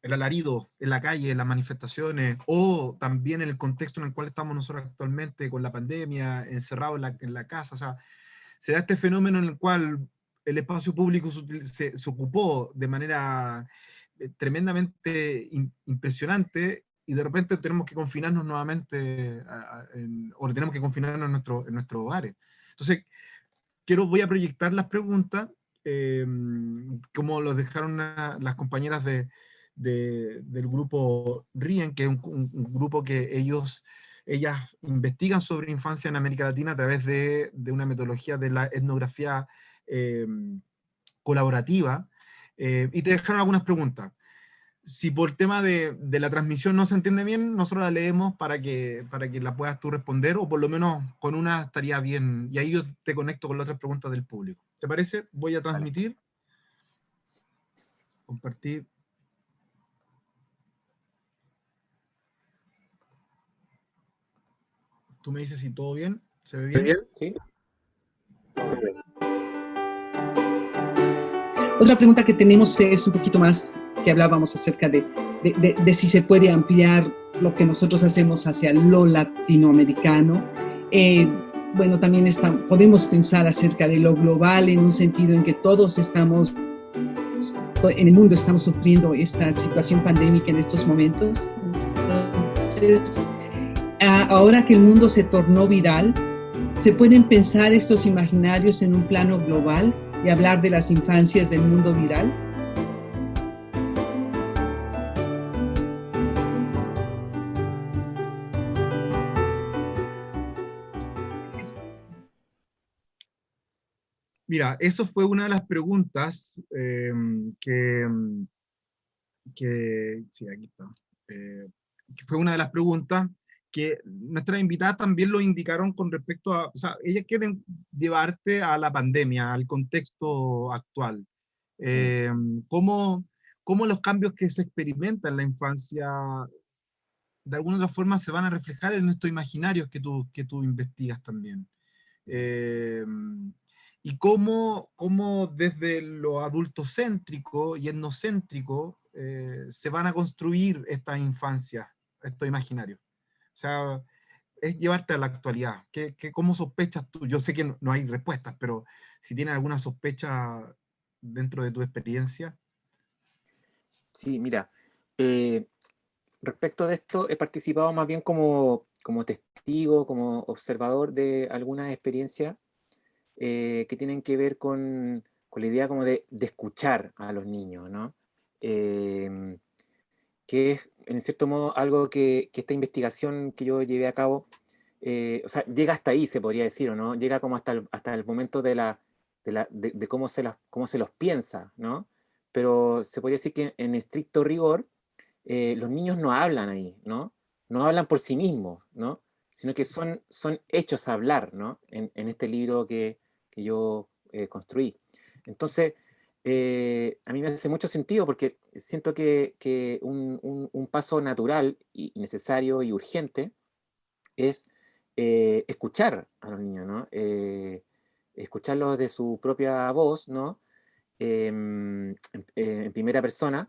el alarido en la calle, en las manifestaciones, o también en el contexto en el cual estamos nosotros actualmente con la pandemia, encerrados en la casa. O sea, se da este fenómeno en el cual el espacio público se ocupó de manera tremendamente impresionante y de repente tenemos que confinarnos nuevamente o tenemos que confinarnos en nuestros hogares. Entonces, voy a proyectar las preguntas, eh, como los dejaron las compañeras del grupo RIEN, que es un grupo que ellas investigan sobre infancia en América Latina a través de una metodología de la etnografía eh, colaborativa, y te dejaron algunas preguntas. Si por tema de la transmisión no se entiende bien, nosotros la leemos para que la puedas tú responder, o por lo menos con una estaría bien, y ahí yo te conecto con las otras preguntas del público. ¿Te parece? Voy a Vale. transmitir, compartir. Tú me dices si todo bien, ¿se ve ¿Muy bien? bien? ¿Sí? Todo bien. Otra pregunta que tenemos es un poquito más, que hablábamos acerca de si se puede ampliar lo que nosotros hacemos hacia lo latinoamericano. Bueno, también podemos pensar acerca de lo global en un sentido en que todos estamos, en el mundo estamos sufriendo esta situación pandémica en estos momentos. Entonces, ahora que el mundo se tornó viral, se pueden pensar estos imaginarios en un plano global y hablar de las infancias del mundo viral. Mira, eso fue una de las preguntas sí, aquí está, que fue una de las preguntas que nuestras invitadas también lo indicaron con respecto a, o sea, ellas quieren llevarte a la pandemia, al contexto actual. ¿Cómo, cómo los cambios que se experimentan en la infancia de alguna otra forma se van a reflejar en estos imaginarios que tú investigas también? Y cómo desde lo adultocéntrico y etnocéntrico se van a construir estas infancias, estos imaginarios. O sea, es llevarte a la actualidad. ¿Cómo sospechas tú? Yo sé que no hay respuestas, pero si tienes alguna sospecha dentro de tu experiencia. Sí, mira, respecto de esto, he participado más bien como testigo, como observador de algunas experiencias que tienen que ver con la idea como de escuchar a los niños, ¿no? Que es, en cierto modo, algo que esta investigación que yo llevé a cabo, o sea, llega hasta ahí, se podría decir, ¿o no? Llega como hasta el momento de cómo se los piensa, ¿no? Pero se podría decir que en estricto rigor, los niños no hablan ahí, ¿no? No hablan por sí mismos, ¿no? Sino que son hechos a hablar, ¿no? En este libro que yo construí. Entonces, a mí me hace mucho sentido porque siento que un paso natural y necesario y urgente es escuchar a los niños, ¿no? Escucharlos de su propia voz, ¿no? En primera persona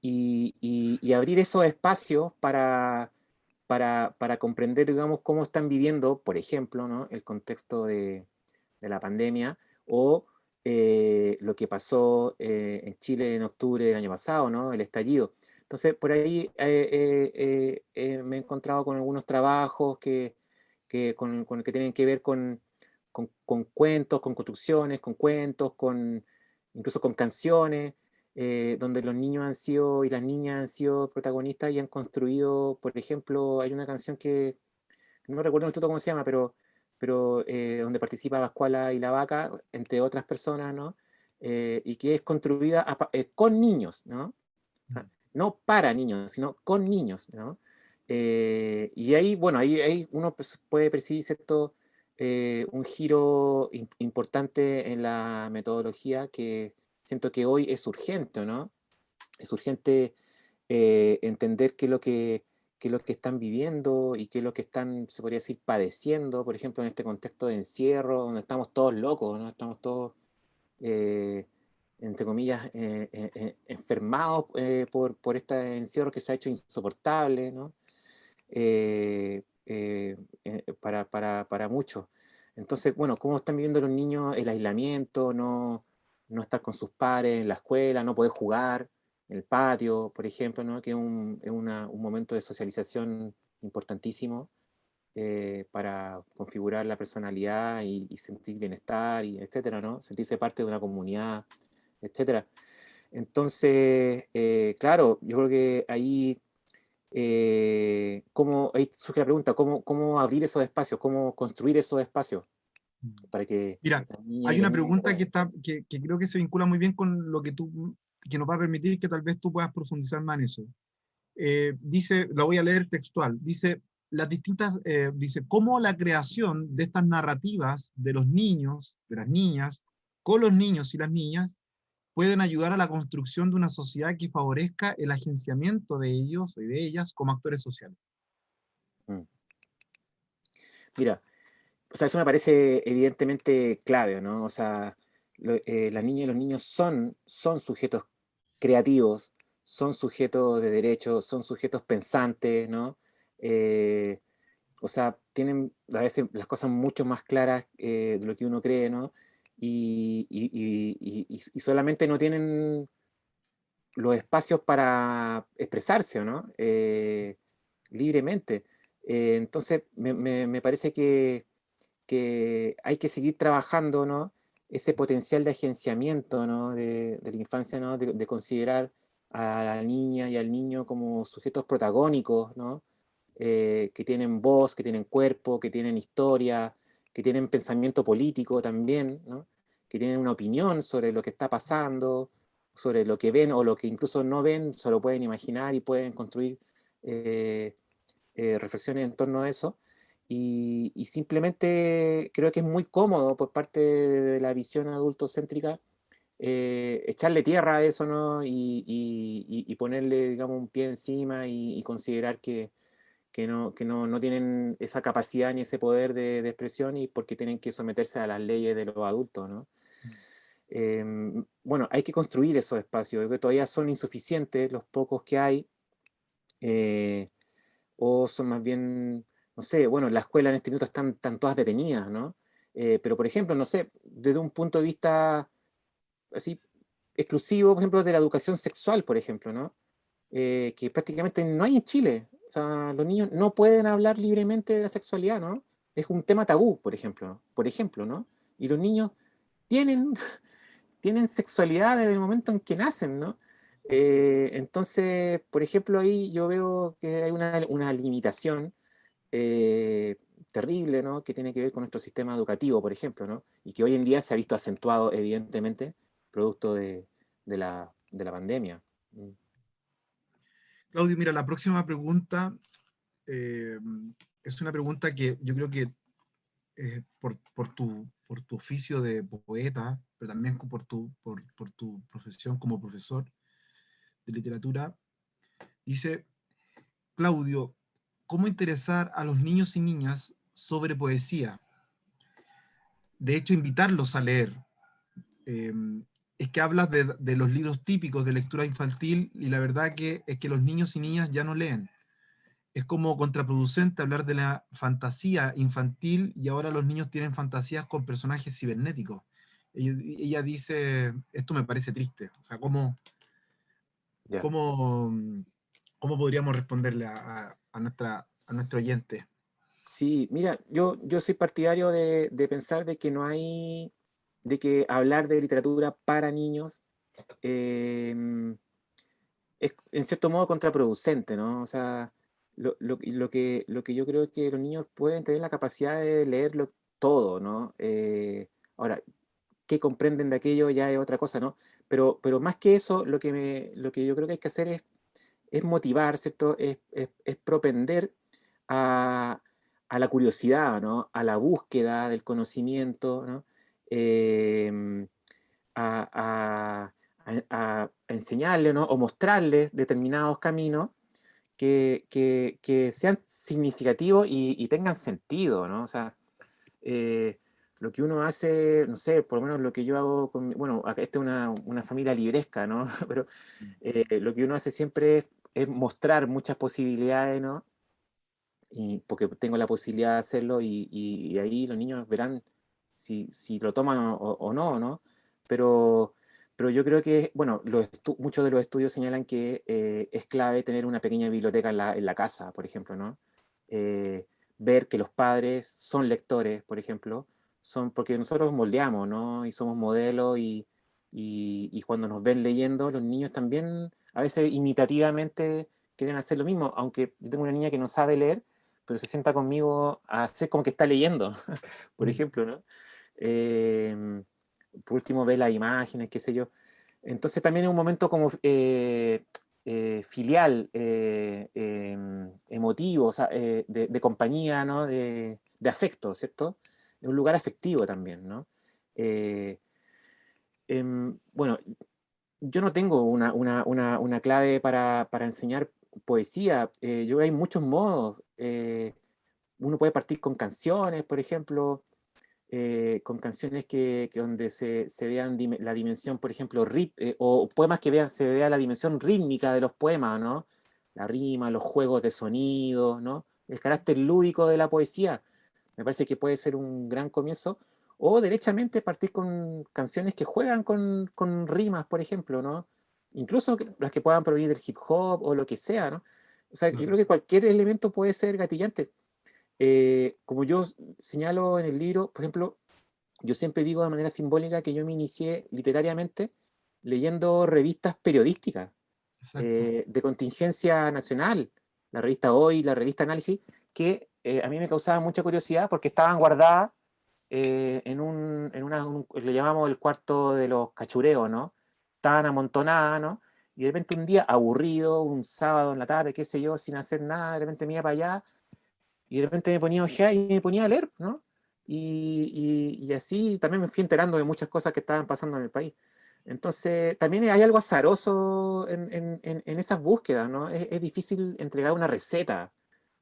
y abrir esos espacios para comprender, digamos, cómo están viviendo, por ejemplo, ¿no? El contexto de la pandemia o lo que pasó en Chile en octubre del año pasado, ¿no? El estallido. Entonces, por ahí me he encontrado con algunos trabajos que tienen que ver con cuentos, con construcciones, con cuentos, incluso con canciones, donde los niños han sido y las niñas han sido protagonistas y han construido, por ejemplo, hay una canción que no recuerdo el todo cómo se llama, pero donde participa Pascuala y la Vaca, entre otras personas, ¿no? Y que es construida con niños, ¿no? O sea, no para niños, sino con niños, ¿no? Y ahí, bueno, ahí uno puede percibir cierto, un giro importante en la metodología que siento que hoy es urgente, ¿no? Es urgente entender qué es lo que están viviendo y qué es lo que están, se podría decir, padeciendo, por ejemplo, en este contexto de encierro, donde estamos todos locos, ¿no? Estamos todos, eh, entre comillas, enfermados por este encierro que se ha hecho insoportable, ¿no? Para muchos. Entonces, bueno, ¿cómo están viviendo los niños el aislamiento, no estar con sus padres en la escuela, no poder jugar en el patio, por ejemplo, ¿no? Que es un momento de socialización importantísimo para configurar la personalidad y sentir bienestar, y etcétera, ¿no? Sentirse parte de una comunidad, etcétera. Entonces, claro, yo creo que ahí surge la pregunta, ¿cómo abrir esos espacios? ¿Cómo construir esos espacios para que Mira, las niñas y hay los una niños pregunta puedan? que creo que se vincula muy bien con lo que nos va a permitir que tal vez tú puedas profundizar más en eso. Dice, la voy a leer textual, dice, dice, cómo la creación de estas narrativas de los niños, de las niñas, con los niños y las niñas, pueden ayudar a la construcción de una sociedad que favorezca el agenciamiento de ellos y de ellas como actores sociales. Mm. Mira, o sea, eso me parece evidentemente clave, ¿no? O sea, las niñas y los niños son sujetos creativos, son sujetos de derechos, son sujetos pensantes, ¿no? O sea, tienen a veces las cosas mucho más claras de lo que uno cree, ¿no? Y solamente no tienen los espacios para expresarse, ¿no? Libremente. Entonces, me parece que hay que seguir trabajando, ¿no? Ese potencial de agenciamiento, ¿no? De la infancia, ¿no? De considerar a la niña y al niño como sujetos protagónicos, ¿no? Que tienen voz, que tienen cuerpo, que tienen historia, que tienen pensamiento político también, ¿no? Que tienen una opinión sobre lo que está pasando, sobre lo que ven o lo que incluso no ven, solo pueden imaginar y pueden construir eh, reflexiones en torno a eso. Y simplemente creo que es muy cómodo por parte de la visión adultocéntrica echarle tierra a eso, ¿no? Y ponerle, digamos, un pie encima y considerar que no tienen esa capacidad ni ese poder de expresión y porque tienen que someterse a las leyes de los adultos, ¿no? Bueno, hay que construir esos espacios, que todavía son insuficientes los pocos que hay, eh, o son más bien, no sé, bueno, las escuelas en este minuto están todas detenidas, ¿no? Pero, por ejemplo, no sé, desde un punto de vista así exclusivo, por ejemplo, de la educación sexual, por ejemplo, ¿no? Que prácticamente no hay en Chile. O sea, los niños no pueden hablar libremente de la sexualidad, ¿no? Es un tema tabú, por ejemplo, ¿no? Y los niños tienen, tienen sexualidad desde el momento en que nacen, ¿no? Entonces, por ejemplo, ahí yo veo que hay una limitación eh, terrible, ¿no? Que tiene que ver con nuestro sistema educativo, por ejemplo, ¿no? Y que hoy en día se ha visto acentuado, evidentemente, producto de la pandemia. Mm. Claudio, mira, la próxima pregunta eh, es una pregunta que yo creo que por tu oficio de poeta, pero también por tu profesión como profesor de literatura, dice, Claudio, ¿cómo interesar a los niños y niñas sobre poesía? De hecho, invitarlos a leer. Eh, es que hablas de los libros típicos de lectura infantil y la verdad que es que los niños y niñas ya no leen. Es como contraproducente hablar de la fantasía infantil y ahora los niños tienen fantasías con personajes cibernéticos. Ella dice, esto me parece triste. O sea, Ya. cómo, cómo podríamos responderle a nuestro oyente? Sí, mira, yo soy partidario de pensar de que no hay, de que hablar de literatura para niños es en cierto modo contraproducente, ¿no? O sea, lo que yo creo es que los niños pueden tener la capacidad de leerlo todo, ¿no? Ahora, ¿qué comprenden de aquello? Ya es otra cosa, ¿no? Pero más que eso, lo que yo creo que hay que hacer es motivar, ¿cierto? Es propender a, a la curiosidad, ¿no? A la búsqueda del conocimiento, ¿no? Em, a enseñarles, ¿no? O mostrarles determinados caminos que sean significativos y tengan sentido, ¿no? O sea, eh, lo que uno hace, no sé, por lo menos lo que yo hago con, bueno, acá esta es una familia libresca, ¿no? Pero lo que uno hace siempre es mostrar muchas posibilidades, ¿no? Y porque tengo la posibilidad de hacerlo y ahí los niños verán si lo toman o no, ¿no? Pero, pero yo creo que, bueno, muchos de los estudios señalan que es clave tener una pequeña biblioteca en la casa, por ejemplo, ¿no? Eh, ver que los padres son lectores, por ejemplo, porque nosotros moldeamos, ¿no? Y somos modelos y cuando nos ven leyendo, los niños también a veces imitativamente quieren hacer lo mismo, aunque yo tengo una niña que no sabe leer, pero se sienta conmigo a hacer como que está leyendo, por ejemplo, ¿no? Eh, por último, ve las imágenes, qué sé yo. Entonces también es un momento como filial, emotivo, o sea, de compañía, ¿no? De afecto, ¿cierto? De un lugar afectivo también, ¿no? Eh, bueno, yo no tengo una clave para enseñar poesía. Yo hay muchos modos. Uno puede partir con canciones, por ejemplo, con canciones que donde se vean la dimensión, por ejemplo, o poemas que se vea la dimensión rítmica de los poemas, ¿no? la rima, los juegos de sonido, ¿no? El carácter lúdico de la poesía. Me parece que puede ser un gran comienzo. O derechamente partir con canciones que juegan con rimas, por ejemplo, ¿no? Incluso las que puedan provenir del hip hop o lo que sea, ¿no? O sea, yo creo que cualquier elemento puede ser gatillante. Como yo señalo en el libro, por ejemplo, yo siempre digo de manera simbólica que yo me inicié literariamente leyendo revistas periodísticas Exacto. de contingencia nacional, la revista Hoy, la revista Análisis, que a mí me causaba mucha curiosidad porque estaban guardadas le llamamos el cuarto de los cachureos, ¿no? Estaban amontonadas, ¿no? Y de repente un día aburrido, un sábado en la tarde, qué sé yo, sin hacer nada, de repente me iba para allá y de repente me ponía a ojear y me ponía a leer, ¿no? Y así también me fui enterando de muchas cosas que estaban pasando en el país. Entonces, también hay algo azaroso en esas búsquedas, ¿no? Es difícil entregar una receta,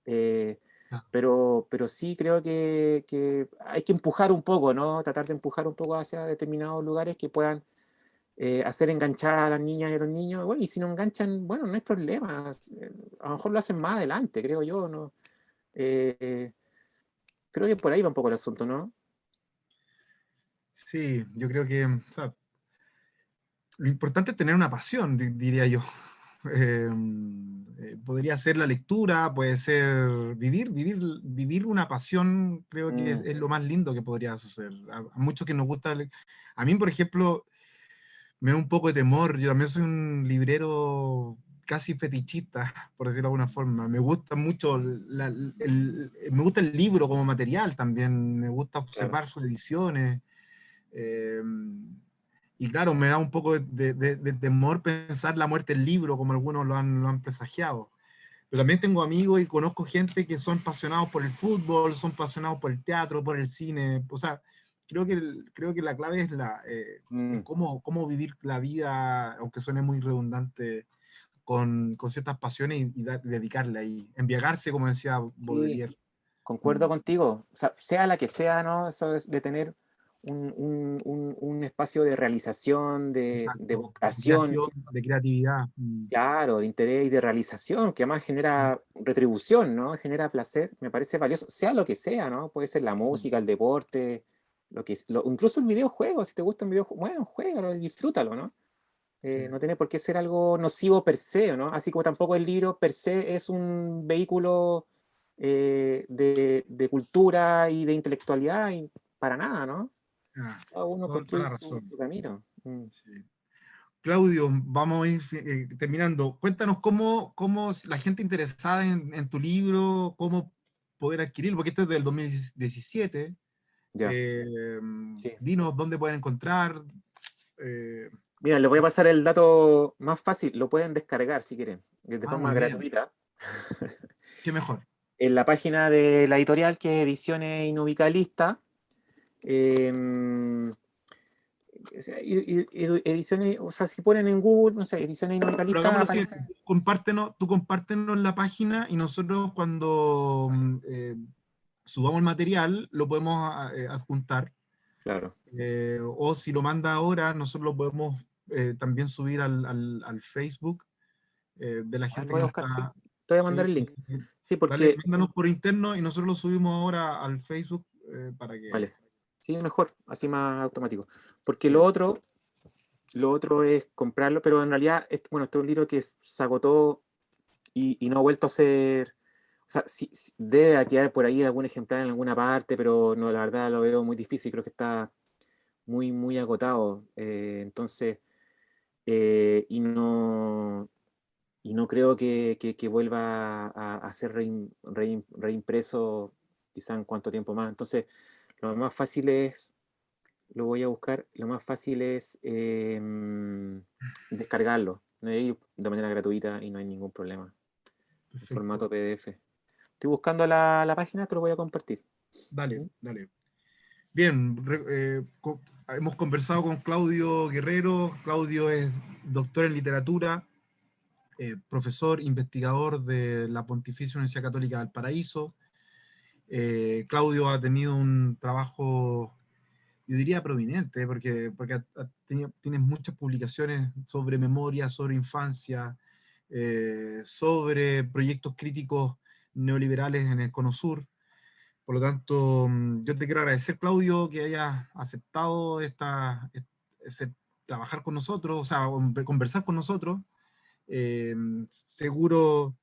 eh, Ah, pero sí creo que hay que empujar un poco, ¿no? Tratar de empujar un poco hacia determinados lugares que puedan hacer enganchar a las niñas y a los niños. Bueno, y si no enganchan, bueno, no hay problema. A lo mejor lo hacen más adelante, creo yo, ¿no? Eh, creo que por ahí va un poco el asunto, ¿no? sí, yo creo que, o sea, lo importante es tener una pasión, diría yo. Eh, Podría ser la lectura, puede ser vivir una pasión, creo que Mm, es lo más lindo que podría suceder. A muchos que nos gusta, a mí, por ejemplo, me da un poco de temor, yo también soy un librero casi fetichista, por decirlo de alguna forma. Me gusta mucho, me gusta el libro como material también, me gusta claro. observar sus ediciones. eh, y claro, me da un poco de temor pensar la muerte del libro, como algunos lo han presagiado. Pero también tengo amigos y conozco gente que son apasionados por el fútbol, son apasionados por el teatro, por el cine. O sea, creo que la clave es, es Mm, cómo vivir la vida, aunque suene muy redundante, con ciertas pasiones y dedicarle ahí. Embriagarse, como decía sí, Baudelaire. concuerdo Mm. contigo. O sea, sea la que sea, ¿no? Eso es de tener un espacio de realización, de Exacto. De vocación, creación, ¿sí? de creatividad. Mm. Claro, de interés y de realización, que además Sí. genera retribución, ¿no? Genera placer, me parece valioso, sea lo que sea, ¿no? Puede ser la Mm. música, el deporte, incluso el videojuego, si te gusta un videojuego, bueno, juégalo y disfrútalo, ¿no? Sí. No tiene por qué ser algo nocivo per se, ¿no? Así como tampoco el libro per se es un vehículo de cultura y de intelectualidad, y para nada, ¿no? Ah, Cada uno toda la construye razón. su camino. Mm. Sí. Claudio, vamos a ir terminando. Cuéntanos cómo la gente interesada en tu libro, cómo poder adquirirlo, porque esto es del 2017. Ya, Eh, sí. Dinos dónde pueden encontrar. eh, Mira, les voy a sí. pasar el dato más fácil, lo pueden descargar si quieren, de Ah, forma muy bien. gratuita, Qué mejor. en la página de la editorial que es Ediciones Inubicalista. eh, Ediciones, o sea, si ponen en Google, no sé, Ediciones Pero Inubicalista, hagámoslo así, aparece. tú compártenos la página y nosotros cuando subamos el material lo podemos adjuntar. Claro. O si lo manda ahora, nosotros lo podemos también subir al Facebook de la Ah, lo gente voy que a nos buscar, sí. está. Te voy a mandar Sí, el link. Sí, dale, porque, mándanos por interno y nosotros lo subimos ahora al Facebook para que. vale, sí, mejor, así más automático. Porque Sí. lo otro es comprarlo, pero en realidad, bueno, este es un libro que se agotó y no ha vuelto a ser. O sea, sí, debe quedar por ahí algún ejemplar en alguna parte, pero no, la verdad lo veo muy difícil, creo que está muy, muy agotado. Entonces, y no creo que vuelva a ser reimpreso quizá en cuánto tiempo más. Entonces, lo más fácil es, lo voy a buscar, lo más fácil es descargarlo, ¿no? De manera gratuita y no hay ningún problema, en Perfecto. formato PDF. Estoy buscando la página, te lo voy a compartir. Dale, ¿Mm? dale. Bien, hemos conversado con Claudio Guerrero. Claudio es doctor en literatura, profesor, investigador de la Pontificia Universidad Católica del Paraíso. Claudio ha tenido un trabajo, yo diría, prominente, porque tienes muchas publicaciones sobre memoria, sobre infancia, sobre proyectos críticos neoliberales en el Cono Sur. Por lo tanto, yo te quiero agradecer, Claudio, que hayas aceptado trabajar con nosotros, o sea, conversar con nosotros. Seguro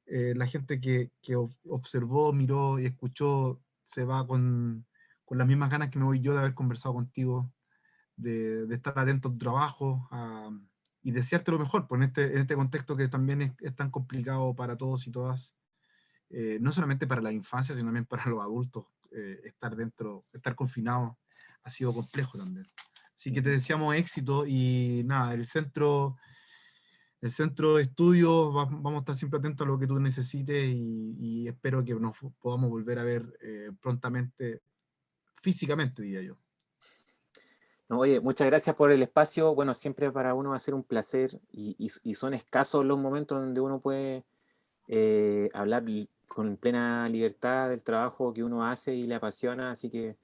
la gente que observó, miró y escuchó se va con las mismas ganas que me voy yo de haber conversado contigo, de estar atento a tu trabajo y desearte lo mejor, pues en este contexto que también es tan complicado para todos y todas, no solamente para la infancia, sino también para los adultos. Estar confinado ha sido complejo también. Así que te deseamos éxito y nada, el centro de estudios, vamos a estar siempre atentos a lo que tú necesites y espero que nos podamos volver a ver prontamente, físicamente, diría yo. No, oye, muchas gracias por el espacio. Bueno, siempre para uno va a ser un placer y son escasos los momentos donde uno puede hablar con plena libertad del trabajo que uno hace y le apasiona, así que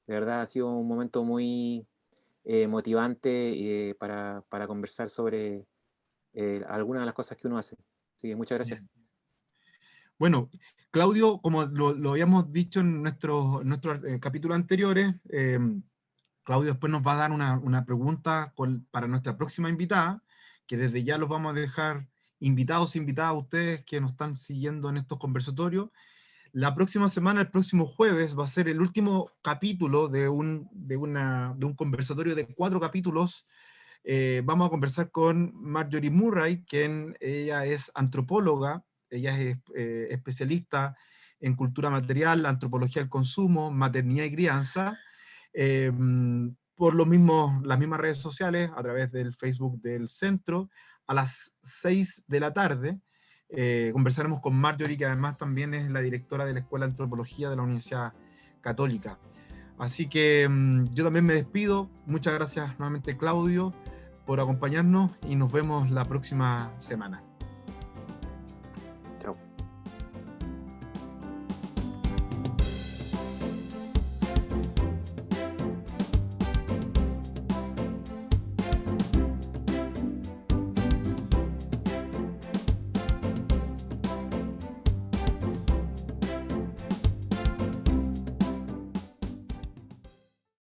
de verdad ha sido un momento muy motivante para conversar sobre algunas de las cosas que uno hace. Así que muchas gracias. Bien. Bueno, Claudio, como lo habíamos dicho en nuestros capítulos anteriores, Claudio después nos va a dar una pregunta para nuestra próxima invitada, que desde ya los vamos a dejar invitados e invitadas a ustedes que nos están siguiendo en estos conversatorios. La próxima semana, el próximo jueves, va a ser el último capítulo de un conversatorio de 4 capítulos. Vamos a conversar con Marjorie Murray, ella es antropóloga, ella es especialista en cultura material, antropología del consumo, maternidad y crianza, por las mismas redes sociales, a través del Facebook del centro, a las 6 de la tarde. Conversaremos con Marjorie, que además también es la directora de la Escuela de Antropología de la Universidad Católica. Así que yo también me despido. Muchas gracias nuevamente, Claudio, por acompañarnos y nos vemos la próxima semana.